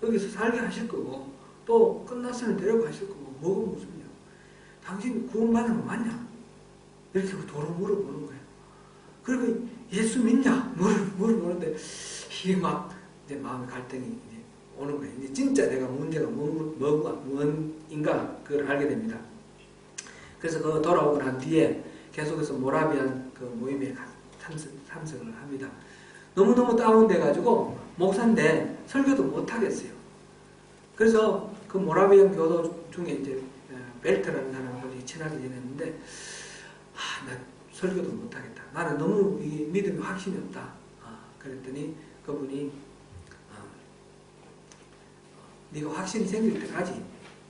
여기서 살게 하실 거고, 또 끝났으면 데려가실 거고, 뭐가 무섭냐? 당신 구원받은 거 맞냐? 이렇게 도로 물어보는 거예요. 그리고 예수 믿냐? 물어보는데 이게 막 이제 마음의 갈등이 이제 오는 거예요. 이제 진짜 내가 문제가 뭔가 그걸 알게 됩니다. 그래서 그 돌아오고 난 뒤에 계속해서 모라비안 그 모임에 참석을 합니다. 너무너무 다운돼가지고 목사인데 설교도 못하겠어요. 그래서 그 모라비안 교도 중에 이제 벨트라는 사람하고 친하게 지냈는데, 나 설교도 못하겠다. 나는 너무 이 믿음에 확신이 없다. 그랬더니 그분이 네가 확신이 생길 때까지,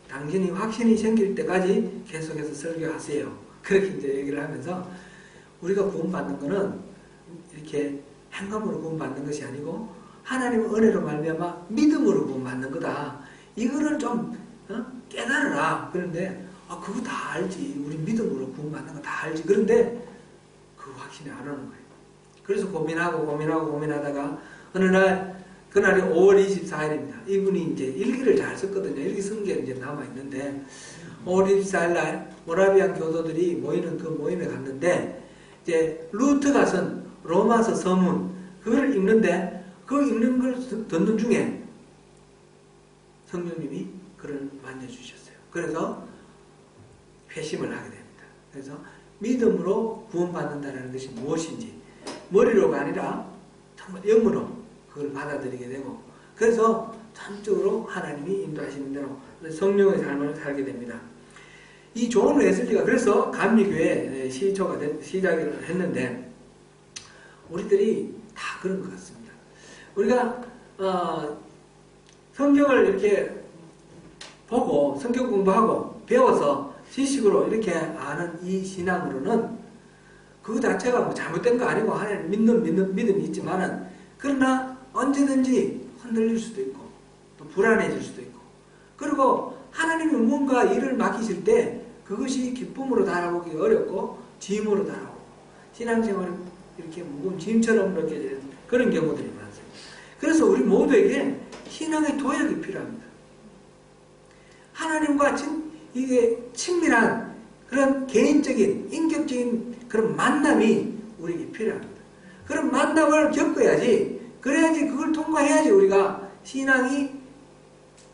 당신이 확신이 생길 때까지 계속해서 설교하세요. 그렇게 이제 얘기를 하면서, 우리가 구원받는 거는 이렇게 행함으로 구원받는 것이 아니고 하나님의 은혜로 말미암아 믿음으로 구원받는 거다. 이거를 좀 깨달아라. 그런데 그거 다 알지. 우리 믿음으로 구원받는 거 다 알지. 그런데 그 확신이 안 오는 거예요. 그래서 고민하다가 어느 날, 그날이 5월 24일입니다. 이분이 이제 일기를 잘 썼거든요. 일기 쓴 게 이제 남아있는데, 5월 24일 날 모라비안 교도들이 모이는 그 모임에 갔는데, 이제 루트가 쓴 로마서 서문, 그걸 읽는데, 그 읽는 걸 듣는 중에 성령님이 그를 만져주셨어요. 그래서 회심을 하게 됩니다. 그래서 믿음으로 구원받는다는 것이 무엇인지 머리로가 아니라 정말 영으로 그걸 받아들이게 되고, 그래서 전적으로 하나님이 인도하시는 대로 성령의 삶을 살게 됩니다. 이 존 웨슬리가 그래서 감리교회 시작을 했는데 우리들이 다 그런 것 같습니다. 우리가 성경을 이렇게 보고 성경 공부하고 배워서 지식으로 이렇게 아는 이 신앙으로는 그 자체가 뭐 잘못된 거 아니고 하나님 믿는 믿음이 있지만은 그러나 언제든지 흔들릴 수도 있고 또 불안해질 수도 있고 그리고 하나님이 뭔가 일을 맡기실 때 그것이 기쁨으로 달아오기 어렵고 짐으로 달아오고 신앙생활이 이렇게 무거운 짐처럼 느껴지는 그런 경우들이 많습니다. 그래서 우리 모두에게 신앙의 도약이 필요합니다. 하나님과 이게 친밀한 그런 개인적인 인격적인 그런 만남이 우리에게 필요합니다. 그런 만남을 겪어야지 그래야지 그걸 통과해야지 우리가 신앙이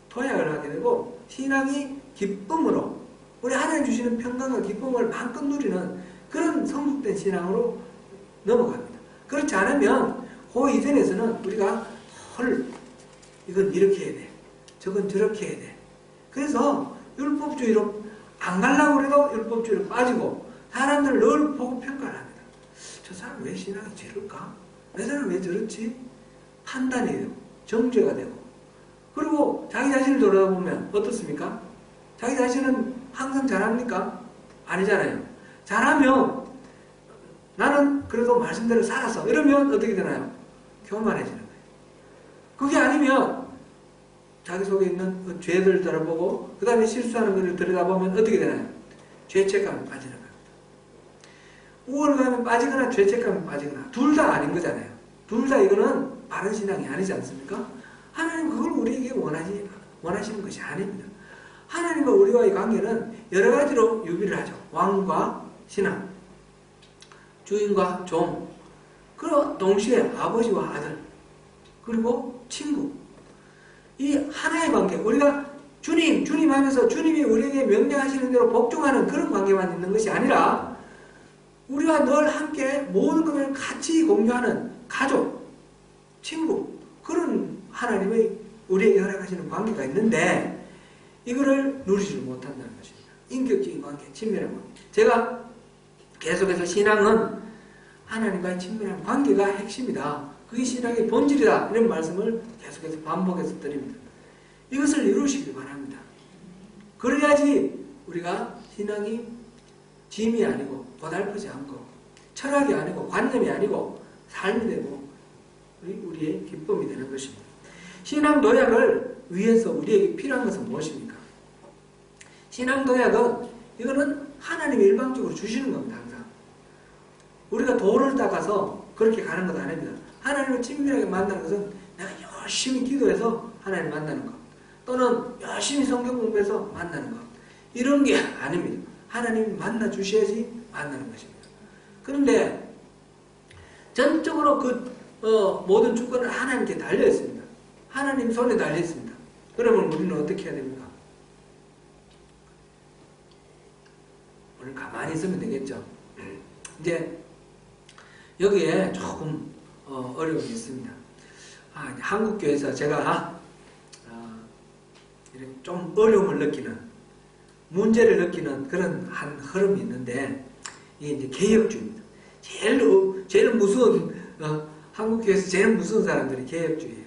도약을 하게 되고 신앙이 기쁨으로 우리 하나님 주시는 평강과 기쁨을 마음껏 누리는 그런 성숙된 신앙으로 넘어갑니다. 그렇지 않으면 그 이전에서는 우리가 이건 이렇게 해야 돼. 저건 저렇게 해야 돼. 그래서 율법주의로 안 가려고 해도 율법주의로 빠지고 사람들을 늘 보고 평가를 합니다. 저 사람 왜 신앙이 저럴까? 내 사람 왜 저렇지? 판단이 되고 정죄가 되고 그리고 자기 자신을 돌아보면 어떻습니까? 자기 자신은 항상 잘합니까? 아니잖아요. 잘하면 나는 그래도 말씀대로 살았어. 이러면 어떻게 되나요? 교만해지는 거예요. 그게 아니면 자기 속에 있는 그 죄들 들어보고 그 다음에 실수하는 것을 들여다보면 어떻게 되나요? 죄책감에 빠지는 겁니다. 우월감에 빠지거나 죄책감에 빠지거나 둘 다 아닌 거잖아요. 둘 다 이거는 바른 신앙이 아니지 않습니까? 하나님 그걸 우리에게 원하시는 것이 아닙니다. 하나님과 우리와의 관계는 여러 가지로 유비를 하죠. 왕과 신하, 주인과 종, 그리고 동시에 아버지와 아들, 그리고 친구. 이 하나의 관계, 우리가 주님 하면서 주님이 우리에게 명령하시는 대로 복종하는 그런 관계만 있는 것이 아니라 우리와 늘 함께 모든 것을 같이 공유하는 가족, 친구, 그런 하나님의 우리에게 허락하시는 관계가 있는데 이거를 누리지 못한다는 것입니다. 인격적인 관계, 친밀한 관계. 제가 계속해서 신앙은 하나님과의 친밀한 관계가 핵심이다. 그게 신앙의 본질이다. 이런 말씀을 계속해서 반복해서 드립니다. 이것을 이루시기 바랍니다. 그래야지 우리가 신앙이 짐이 아니고 고달프지 않고 철학이 아니고 관념이 아니고 삶이 되고 우리의 기쁨이 되는 것입니다. 신앙 도약을 위해서 우리에게 필요한 것은 무엇입니까? 신앙 도약은 이거는 하나님이 일방적으로 주시는 겁니다. 항상. 우리가 도를 닦아서 그렇게 가는 것 아닙니다. 하나님을 친밀하게 만나는 것은 내가 열심히 기도해서 하나님 만나는 것 또는 열심히 성경 공부해서 만나는 것 이런 게 아닙니다. 하나님이 만나 주셔야지 만나는 것입니다. 그런데 전적으로 모든 주권은 하나님께 달려 있습니다. 하나님 손에 달려 있습니다. 그러면 우리는 어떻게 해야 됩니까? 오늘 가만히 있으면 되겠죠. 이제 여기에 조금 어려움이 있습니다. 한국교회에서 제가 좀 어려움을 느끼는 문제를 느끼는 그런 한 흐름이 있는데 이게 이제 개혁주의입니다. 제일 무서운 한국교회에서 제일 무서운 사람들이 개혁주의예요.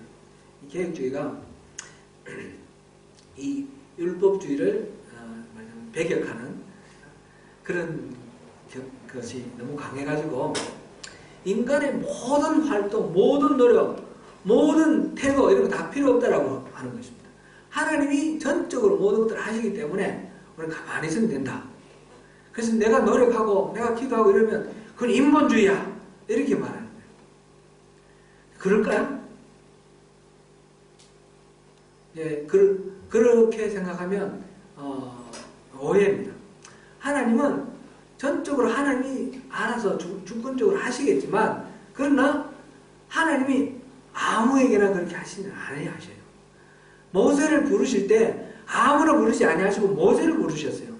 이 개혁주의가 이 율법주의를 배격하는 그런 것이 너무 강해가지고 인간의 모든 활동, 모든 노력, 모든 태도 이런 거 다 필요 없다라고 하는 것입니다. 하나님이 전적으로 모든 것들을 하시기 때문에 우리는 가만히 있으면 된다. 그래서 내가 노력하고 내가 기도하고 이러면 그건 인본주의야. 이렇게 말하는 거예요. 그럴까요? 예, 그렇게 생각하면 오해입니다. 하나님은 전적으로 하나님이 알아서 주권적으로 하시겠지만 그러나 하나님이 아무에게나 그렇게 하시면 아니하셔요. 모세를 부르실 때 아무나 부르지 아니하시고 모세를 부르셨어요.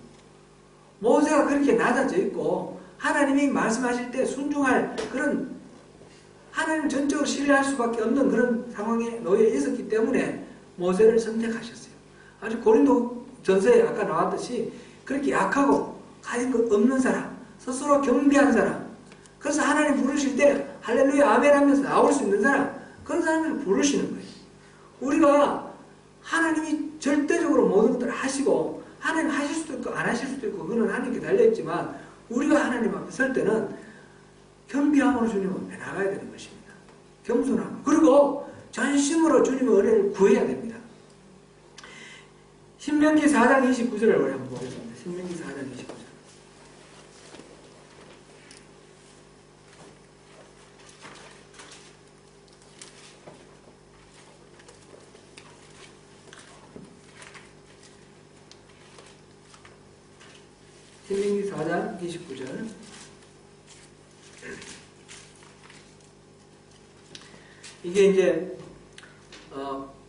모세가 그렇게 낮아져 있고 하나님이 말씀하실 때 순종할 하나님 전적으로 신뢰할 수밖에 없는 그런 상황에 놓여 있었기 때문에 모세를 선택하셨어요. 아주 고린도 전서에 아까 나왔듯이 그렇게 약하고 가진 것 없는 사람, 스스로 경배한 사람, 그래서 하나님 부르실 때 할렐루야 아멘 하면서 나올 수 있는 사람, 그런 사람을 부르시는 거예요. 우리가 하나님이 절대적으로 모든 것들을 하시고 하나님 하실 수도 있고 안 하실 수도 있고 그건 하나님께 달려있지만 우리가 하나님 앞에 설 때는 겸비함으로 주님을 앞에 나가야 되는 것입니다. 겸손함. 그리고 전심으로 주님의 은혜를 구해야 됩니다. 신명기 4장 29절을 우리 한번 보겠습니다. 신명기 4장 29절. 신명기 4장 29절. 이게 이제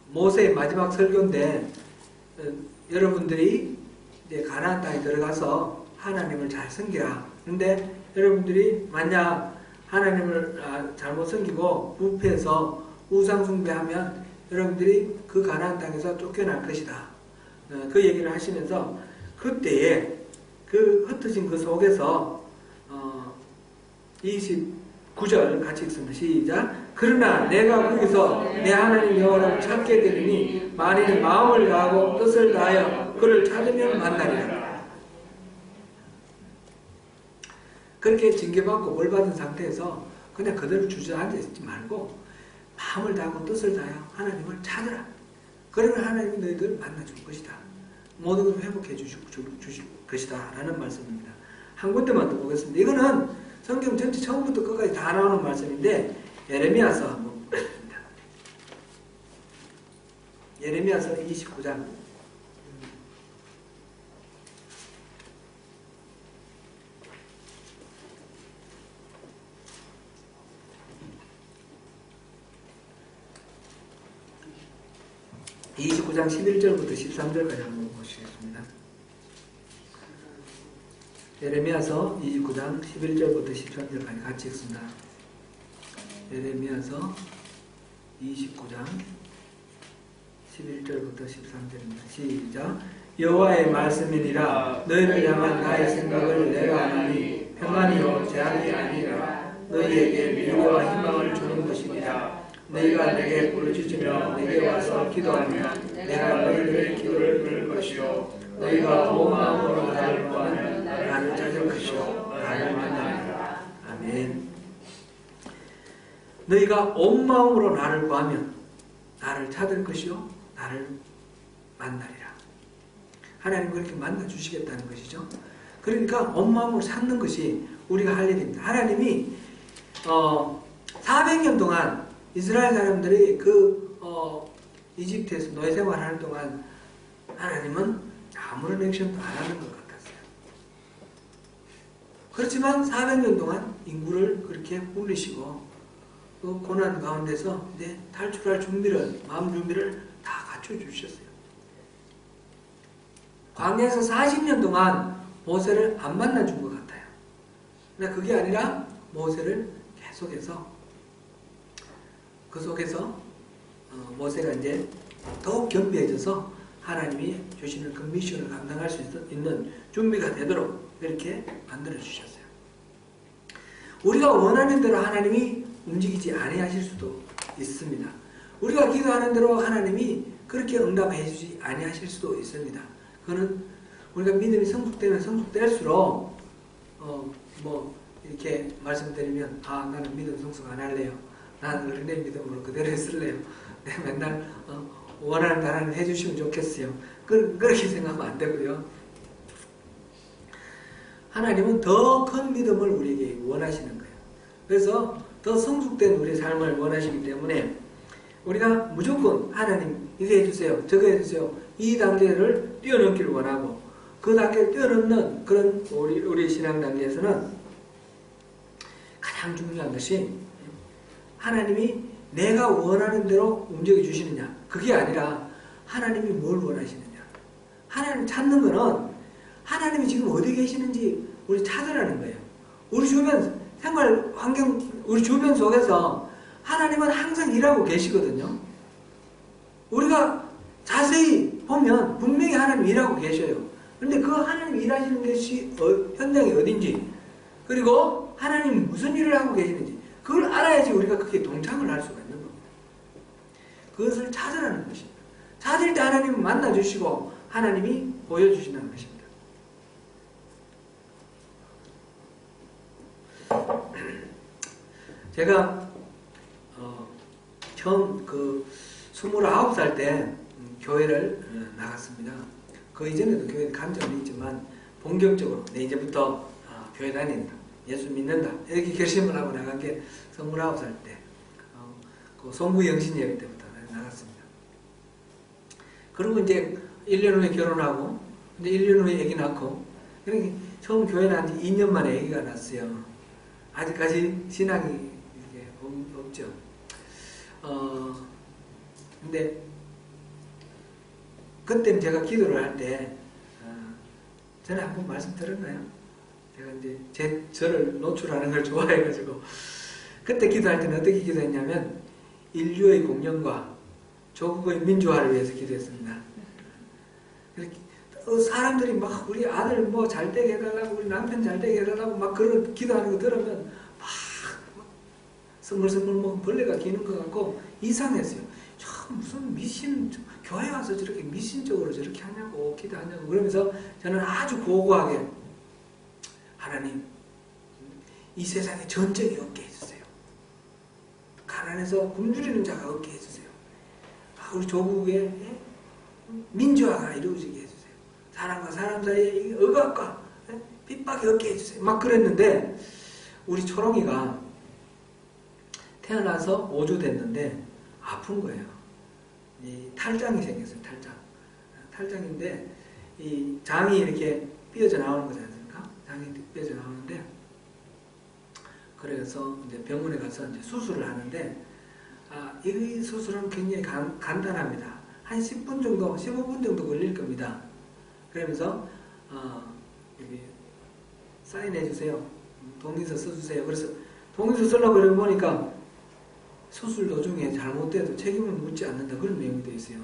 모세의 마지막 설교인데 여러분들이 이제 가나안 땅에 들어가서 하나님을 잘 섬기라. 그런데 여러분들이 만약 하나님을 잘못 섬기고 부패해서 우상 숭배하면 여러분들이 그 가나안 땅에서 쫓겨날 것이다. 그 얘기를 하시면서 그때에 그 흩어진 그 속에서 29절 같이 읽습니다. 시작. 그러나 내가 거기서 내 하나님 여호와를 찾게 되리니 만일 마음을 다하고 뜻을 다하여 그를 찾으면 만나리라. 그렇게 징계받고 벌받은 상태에서 그냥 그대로 주저앉아 있지 말고 마음을 다하고 뜻을 다하여 하나님을 찾으라. 그러면 하나님이 너희들 만나줄 것이다. 모든 걸 회복해 주실 것이다 라는 말씀입니다. 한 군데만 더 보겠습니다. 이거는 성경 전체 처음부터 끝까지 다 나오는 말씀인데 예레미야서 한번 보겠습니다. 예레미야서 29장 11절부터 13절까지 한번 보시겠습니다. 예레미야서 29장 11절부터 13절까지 같이 읽습니다. 예레미야서 29장 11절부터 13절입니다. 시작. 여호와의 말씀이니라. 너희를 향한 나의 생각을 내가 아나니 평안이요 재앙이 아니라 너희에게 미래와 희망을 주는 것이니라. 너희가 내게 부르짖으며 내게 와서 기도하면 내가 너희들의 기도를 들을 것이요 너희가 온 마음으로 나를 구하면 나를 찾을 것이요 나를 만나리라. 아멘. 너희가 온 마음으로 나를 구하면 나를 찾을 것이요 나를 만나리라. 하나님 그렇게 만나 주시겠다는 것이죠. 그러니까 온 마음으로 찾는 것이 우리가 할 일입니다. 하나님이 400년 동안 이스라엘 사람들이 이집트에서 노예 생활하는 동안 하나님은 아무런 액션도 안 하는 것 같았어요. 그렇지만 400년 동안 인구를 그렇게 불리시고 그 고난 가운데서 이제 탈출할 준비를, 마음 준비를 다 갖춰주셨어요. 광야에서 40년 동안 모세를 안 만나준 것 같아요. 근데 그게 아니라 모세를 계속해서 그 속에서 모세가 이제 더욱 겸비해져서 하나님이 주시는 그 미션을 감당할 수 있는 준비가 되도록 이렇게 만들어 주셨어요. 우리가 원하는 대로 하나님이 움직이지 아니하실 수도 있습니다. 우리가 기도하는 대로 하나님이 그렇게 응답해 주지 아니하실 수도 있습니다. 그거는 우리가 믿음이 성숙되면 성숙될수록 이렇게 말씀드리면 나는 믿음 성숙 안 할래요. 나는 어린애 믿음으로 그대로 있을래요. 내가 맨날 원하는 대로 하나님 해주시면 좋겠어요. 그렇게 생각하면 안 되고요. 하나님은 더 큰 믿음을 우리에게 원하시는 거예요. 그래서 더 성숙된 우리의 삶을 원하시기 때문에 우리가 무조건 하나님 이거 해주세요. 저거 해주세요. 이 단계를 뛰어넘기를 원하고 그 단계를 뛰어넘는 그런 우리 신앙 단계에서는 가장 중요한 것이 하나님이 내가 원하는 대로 움직여 주시느냐 그게 아니라 하나님이 뭘 원하시느냐. 하나님 찾는 거는 하나님이 지금 어디 계시는지 우리 찾으라는 거예요. 우리 주변 생활 환경 우리 주변 속에서 하나님은 항상 일하고 계시거든요. 우리가 자세히 보면 분명히 하나님 일하고 계셔요. 그런데 그 하나님 일하시는 것이 현장이 어딘지, 그리고 하나님 무슨 일을 하고 계시는지 그걸 알아야지 우리가 그게 동참을 할 수가 있는 겁니다. 그것을 찾으라는 것입니다. 찾을 때 하나님은 만나주시고 하나님이 보여주시는 것입니다. 제가 처음 29살 때 교회를 나갔습니다. 그 이전에도 교회 간 적은 있지만 본격적으로 내 이제부터 교회 다닌다, 예수 믿는다 이렇게 결심을 하고 나간 게 29살 때 그 송구 영신 예배 때부터 나갔습니다. 그리고 이제 1년 후에 결혼하고 이제 1년 후에 아기 낳고, 그러니까 처음 교회 나간 지 2년 만에 아기가 났어요. 아직까지 신앙이 이렇게 없죠. 근데 그때는 제가 기도를 할 때 전에 한번 말씀 드렸나요? 제가 이제 저를 노출하는 걸 좋아해가지고 그때 기도할 때는 어떻게 기도했냐면 인류의 공연과 조국의 민주화를 위해서 기도했습니다. 이렇게 사람들이 막 우리 아들 뭐 잘 되게 해달라고, 우리 남편 잘 되게 해달라고 막 그런 기도하는 거 들으면 막 스물스물 뭐 벌레가 기는 것 같고 이상했어요. 참 무슨 미신, 교회 와서 저렇게 미신적으로 저렇게 하냐고, 기도하냐고. 그러면서 저는 아주 고고하게 하나님, 이 세상에 전쟁이 없게 해주세요. 가난해서 굶주리는 자가 없게 해주세요. 우리 조국의 민주화가 이루어지게 해주세요. 사람과 사람 사이에 억압과 핍박이 없게 해주세요. 막 그랬는데 우리 초롱이가 태어나서 5주 됐는데 아픈 거예요. 이 탈장이 생겼어요. 탈장인데 이 장이 이렇게 삐어져 나오는 거지 않습니까? 장이 삐어져 나오는데, 그래서 이제 병원에 가서 이제 수술을 하는데 이 수술은 굉장히 간단합니다. 한 10분 정도, 15분 정도 걸릴 겁니다. 그러면서 여기 사인해 주세요. 동의서 써주세요. 그래서 동의서 쓰려고 그러고 보니까 수술 도중에 잘못돼도 책임을 묻지 않는다, 그런 내용이 되어 있어요.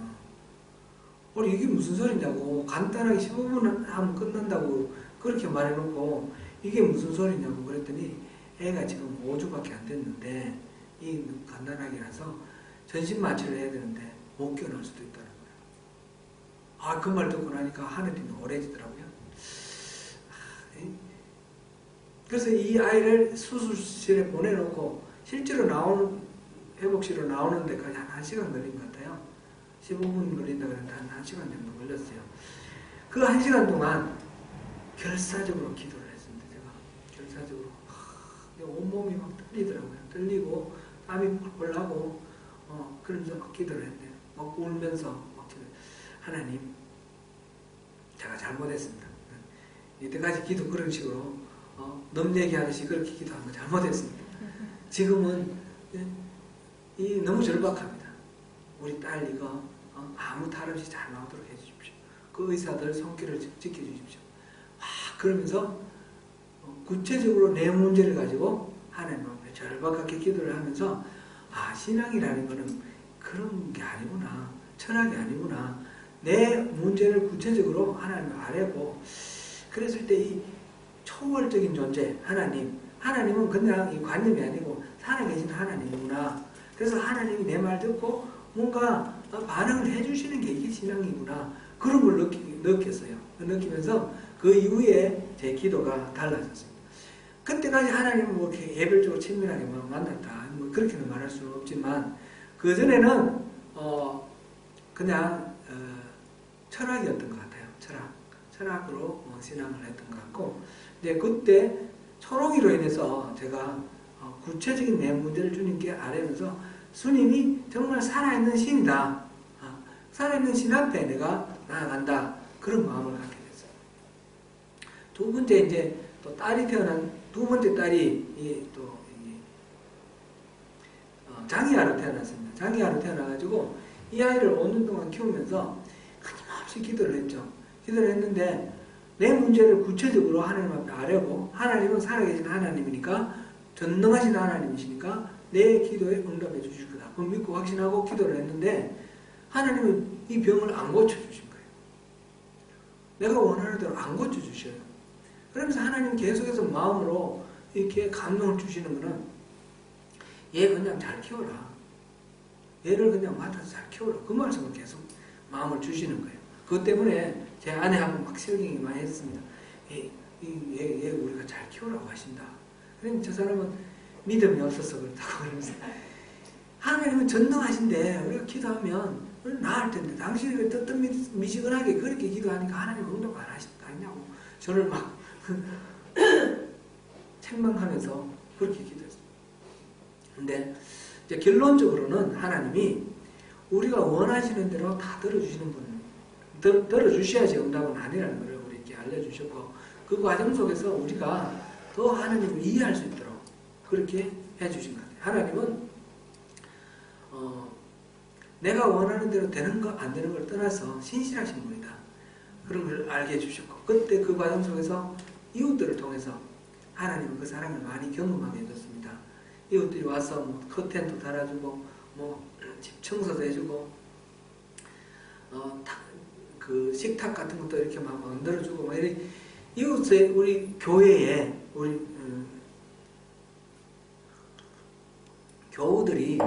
이게 무슨 소리냐고, 간단하게 15분 하면 끝난다고 그렇게 말해놓고 이게 무슨 소리냐고 그랬더니 애가 지금 5주밖에 안 됐는데 이 간단하게라서 전신 마취를 해야 되는데 못 깨어날 수도 있다는 거예요. 그 말 듣고 나니까 하늘이 오래지더라고요. 그래서 이 아이를 수술실에 보내놓고 실제로 회복실로 나오는 데까지 한 1시간 걸린 것 같아요. 15분 걸린다 그랬는데 한 1시간 정도 걸렸어요. 그 1시간 동안 결사적으로 기도를 했습니다. 제가 결사적으로 온몸이 막 떨리더라고요. 떨리고 땀이 펄펄 나고 그러면서 막 기도를 했네요. 막 울면서 막 하나님, 제가 잘못했습니다. 이때까지 기도 그런 식으로 넘얘기하듯이 그렇게 기도한 거 잘못했습니다. 지금은 너무 절박합니다. 우리 딸 이거 아무 탈 없이 잘 나오도록 해주십시오. 그 의사들 손길을 지켜주십시오. 그러면서 구체적으로 내 문제를 가지고 하나님 앞에 절박하게 기도를 하면서 신앙이라는 거는 그런 게 아니구나, 철학이 아니구나, 내 문제를 구체적으로 하나님 아뢰고, 그랬을 때 이 초월적인 존재 하나님은 그냥 이 관념이 아니고 살아계신 하나님이구나. 그래서 하나님이 내 말 듣고 뭔가 반응을 해주시는 게 이게 신앙이구나, 그런 걸 느꼈어요. 느끼면서 그 이후에 제 기도가 달라졌습니다. 그때까지 하나님은 뭐 이렇게 예별적으로 친밀하게 만났다, 뭐 그렇게는 말할 수는 없지만 그 전에는 그냥 철학이었던 것 같아요. 철학으로 신앙을 했던 것 같고, 근데 그때 초롱이로 인해서 제가 구체적인 내 문제를 주님께 아뢰면서 주님이 정말 살아있는 신이다, 살아있는 신 앞에 내가 나아간다, 그런 마음을 갖게 됐어요. 두 번째 이제 또 딸이 태어난 두 번째 딸이 또 장애아로 태어났습니다. 장애아로 태어나가지고 이 아이를 5년 동안 키우면서 끊임없이 기도를 했죠. 기도를 했는데 내 문제를 구체적으로 하나님 앞에 아뢰고, 하나님은 살아계신 하나님이니까, 전능하신 하나님이시니까 내 기도에 응답해 주실 거다, 그걸 믿고 확신하고 기도를 했는데 하나님은 이 병을 안 고쳐주신 거예요. 내가 원하는 대로 안 고쳐주셔요. 그러면서 하나님 계속해서 마음으로 이렇게 감동을 주시는 거는 얘 그냥 잘 키워라. 얘를 그냥 맡아서 잘 키워라. 그 말씀을 계속 마음을 주시는 거예요. 그것 때문에 제 아내하고 막 설경이 많이 했습니다. 얘 우리가 잘 키우라고 하신다. 그러면 저 사람은 믿음이 없어서 그렇다고 그러면서 하나님은 전능하신데 우리가 기도하면 나을 텐데 당신이 뜨뜻미지근하게 그렇게 기도하니까 하나님 응답 안 하시냐고 저를 막 책망하면서 그렇게 기도했어요. 근데 이제 결론적으로는 하나님이 우리가 원하시는 대로 다 들어주시는 분, 들어주셔야지 응답은 아니라는 걸 우리에게 알려주셨고, 그 과정 속에서 우리가 더 하나님을 이해할 수 있도록 그렇게 해주신 것 같아요. 하나님은 내가 원하는 대로 되는 거 안 되는 걸 떠나서 신실하신 분이다. 그런 걸 알게 해주셨고, 그때 그 과정 속에서 이웃들을 통해서 하나님은 그 사랑을 많이 경험하게 해줬습니다. 이웃들이 와서 뭐 커튼도 달아주고 집 청소도 해주고 그 식탁 같은 것도 이렇게 막 만들어주고 막 이렇게 이웃에 우리 교회에 우리 교우들이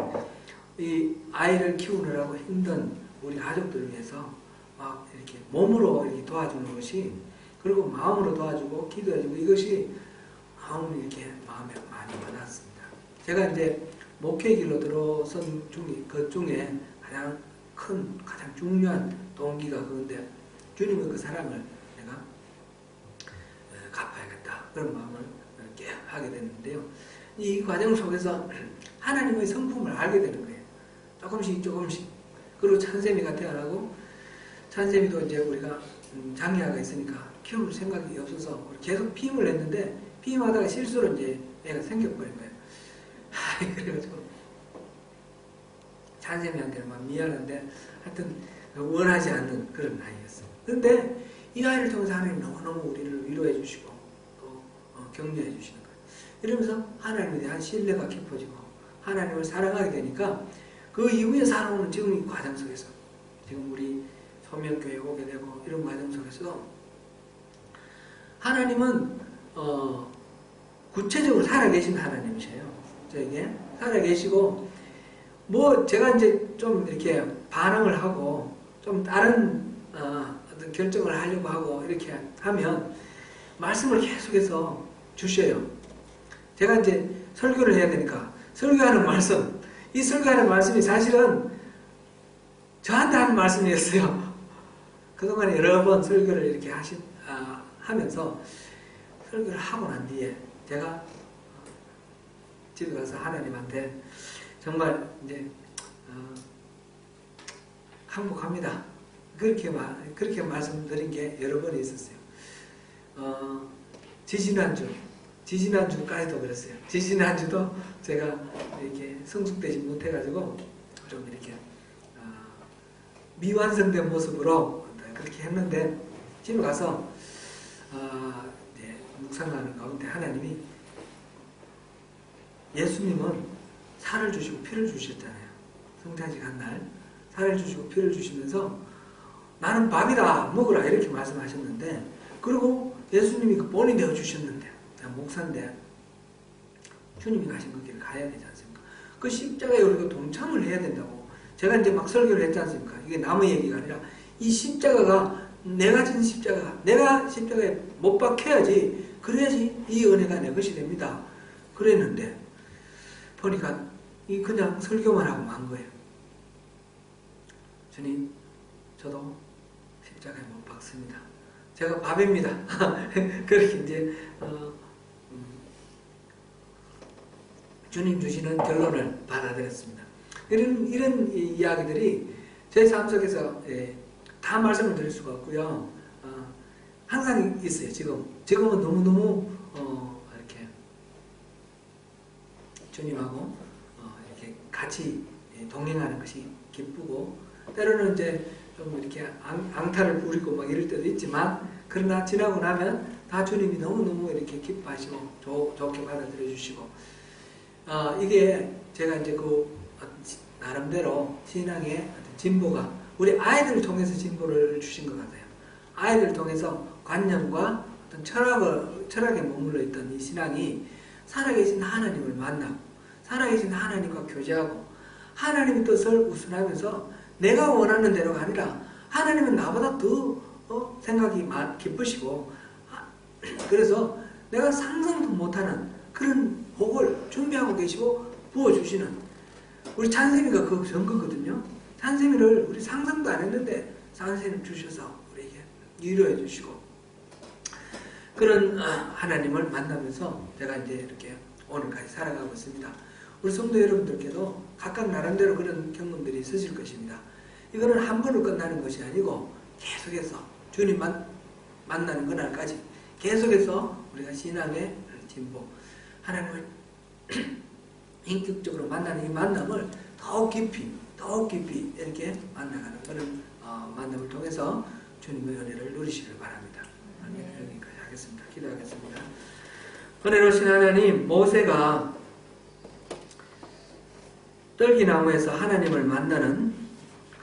이 아이를 키우느라고 힘든 우리 가족들을 위해서 막 이렇게 몸으로 이렇게 도와주는 것이, 그리고 마음으로 도와주고 기도해주고, 이것이 마음을 이렇게 마음에 많이 와닿습니다. 제가 이제 목회 길로 들어선 그 중에 가장 큰, 가장 중요한 동기가 그건데, 주님의 그 사랑을 내가 갚아야겠다, 그런 마음을 이렇게 하게 됐는데요. 이 과정 속에서 하나님의 성품을 알게 되는 거예요. 조금씩. 그리고 찬샘이가 태어나고, 찬샘이도 이제 우리가 장애아가 있으니까 키울 생각이 없어서 계속 피임을 했는데, 피임하다가 실수로 이제 애가 생겨버린 거예요. 그래가지고 찬샘이한테는 막 미안한데 하여튼 원하지 않는 그런 아이였어요. 그런데 이 아이를 통해서 하나님 너무너무 우리를 위로해 주시고 또 격려해 주시는 거예요. 이러면서 하나님에 대한 신뢰가 깊어지고 하나님을 사랑하게 되니까 그 이후에 살아오는 지금 이 과정 속에서, 지금 우리 소명교회 오게 되고 이런 과정 속에서 하나님은 구체적으로 살아계신 하나님이세요. 저에게 살아계시고, 뭐 제가 이제 좀 이렇게 반항을 하고 좀 다른 어떤 결정을 하려고 하고 이렇게 하면 말씀을 계속해서 주셔요. 제가 이제 설교를 해야 되니까 설교하는 말씀, 이 설교하는 말씀이 사실은 저한테 하는 말씀이었어요. 그동안 여러 번 설교를 이렇게 하면서 설교를 하고 난 뒤에 제가 집에 가서 하나님한테 정말 이제 항복합니다. 그렇게 말씀드린 게 여러 번 있었어요. 지지난주까지도 그랬어요. 지지난주도 제가 이렇게 성숙되지 못해가지고 좀 이렇게 미완성된 모습으로 그렇게 했는데, 집에 가서 묵상하는 가운데 하나님이, 예수님은 살을 주시고 피를 주셨잖아요. 성탄식 한 날 살을 주시고 피를 주시면서 나는 밥이다 먹으라 이렇게 말씀하셨는데, 그리고 예수님이 그 본이 되어 주셨는데, 목사인데 주님이 가신 그 길을 가야 되지 않습니까? 그 십자가에 우리가 동참을 해야 된다고 제가 이제 막 설교를 했지 않습니까? 이게 남의 얘기가 아니라 이 십자가가 내가 진 십자가, 내가 십자가에 못 박혀야지, 그래야지 이 은혜가 내 것이 됩니다. 그랬는데 보니까 그냥 설교만 하고 만 거예요. 주님, 저도 십자가에 못 박습니다. 제가 밥입니다. 그렇게 이제 주님 주시는 결론을 받아들였습니다. 이런 이야기들이 제 삶 속에서 다 말씀을 드릴 수가 없고요. 항상 있어요. 지금은 너무너무 이렇게 주님하고 이렇게 같이 동행하는 것이 기쁘고, 때로는 이제 좀 이렇게 앙탈을 부리고 막 이럴 때도 있지만, 그러나 지나고 나면 다 주님이 너무너무 이렇게 기뻐하시고 좋게 받아들여 주시고, 이게 제가 이제 그 나름대로 신앙의 진보가 우리 아이들을 통해서 진보를 주신 것 같아요. 아이들을 통해서 관념과 어떤 철학에 머물러 있던 이 신앙이 살아계신 하나님을 만나고 살아계신 하나님과 교제하고 하나님의 뜻을 우순하면서 내가 원하는 대로가 아니라 하나님은 나보다 더 생각이 기쁘시고 그래서 내가 상상도 못하는 그런 복을 준비하고 계시고 부어주시는 우리 찬쌤이가 그 증거거든요. 찬쌤이를 우리 상상도 안 했는데 찬쌤이 주셔서 우리에게 위로해 주시고 그런 하나님을 만나면서 제가 이제 이렇게 오늘까지 살아가고 있습니다. 우리 성도 여러분들께도 각각 나름대로 그런 경험들이 있으실 것입니다. 이거는 한 번으로 끝나는 것이 아니고 계속해서 주님만 만나는 그날까지 계속해서 우리가 신앙의 진보, 하나님을 인격적으로 만나는 이 만남을 더욱 깊이 이렇게 만나가는 그런 만남을 통해서 주님의 은혜를 누리시길 바랍니다. 여기까지 하겠습니다. 기도하겠습니다. 은혜로우신 하나님, 모세가 떨기나무에서 하나님을 만나는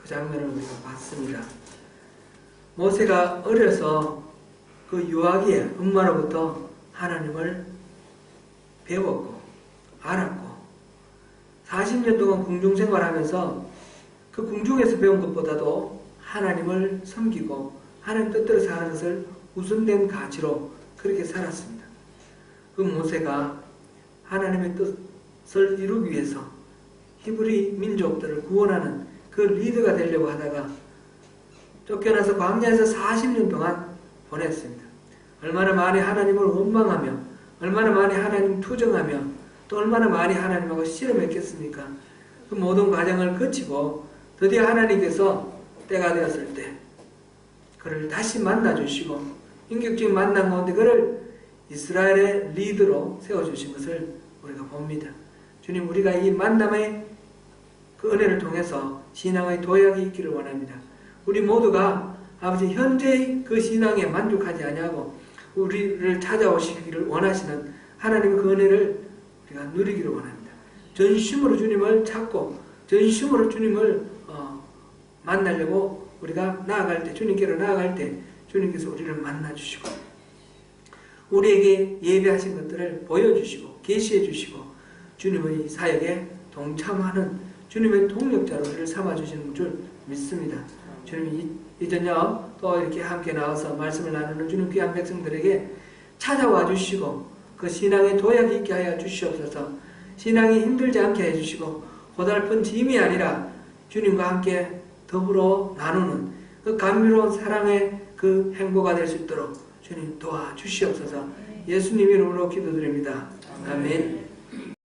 그 장면을 우리가 봤습니다. 모세가 어려서 그 유아기에 엄마로부터 하나님을 배웠고 알았고 40년 동안 궁중생활하면서 그 궁중에서 배운 것보다도 하나님을 섬기고 하나님 뜻대로 사는 것을 우선된 가치로 그렇게 살았습니다. 그 모세가 하나님의 뜻을 이루기 위해서 히브리 민족들을 구원하는 그 리더가 되려고 하다가 쫓겨나서 광야에서 40년 동안 보냈습니다. 얼마나 많이 하나님을 원망하며 얼마나 많이 하나님 투정하며 또 얼마나 많이 하나님하고 실험했겠습니까? 그 모든 과정을 거치고 드디어 하나님께서 때가 되었을 때 그를 다시 만나주시고 인격적인 만남 가운데 그를 이스라엘의 리더로 세워주신 것을 우리가 봅니다. 주님, 우리가 이 만남의 그 은혜를 통해서 신앙의 도약이 있기를 원합니다. 우리 모두가 아버지 현재의 그 신앙에 만족하지 아니하고 우리를 찾아오시기를 원하시는 하나님의 그 은혜를 우리가 누리기를 원합니다. 전심으로 주님을 찾고 전심으로 주님을 만나려고 우리가 나아갈 때, 주님께로 나아갈 때 주님께서 우리를 만나주시고 우리에게 예배하신 것들을 보여주시고 계시해 주시고 주님의 사역에 동참하는 주님의 동력자로 우리를 삼아주시는 줄 믿습니다. 주님이 이 저녁 또 이렇게 함께 나와서 말씀을 나누는 주님 귀한 백성들에게 찾아와 주시고 그 신앙의 도약이 있게 하여 주시옵소서. 신앙이 힘들지 않게 해주시고 고달픈 짐이 아니라 주님과 함께 더불어 나누는 그 감미로운 사랑의 그 행보가 될 수 있도록 주님 도와주시옵소서. 예수님 이름으로 기도드립니다. 아멘.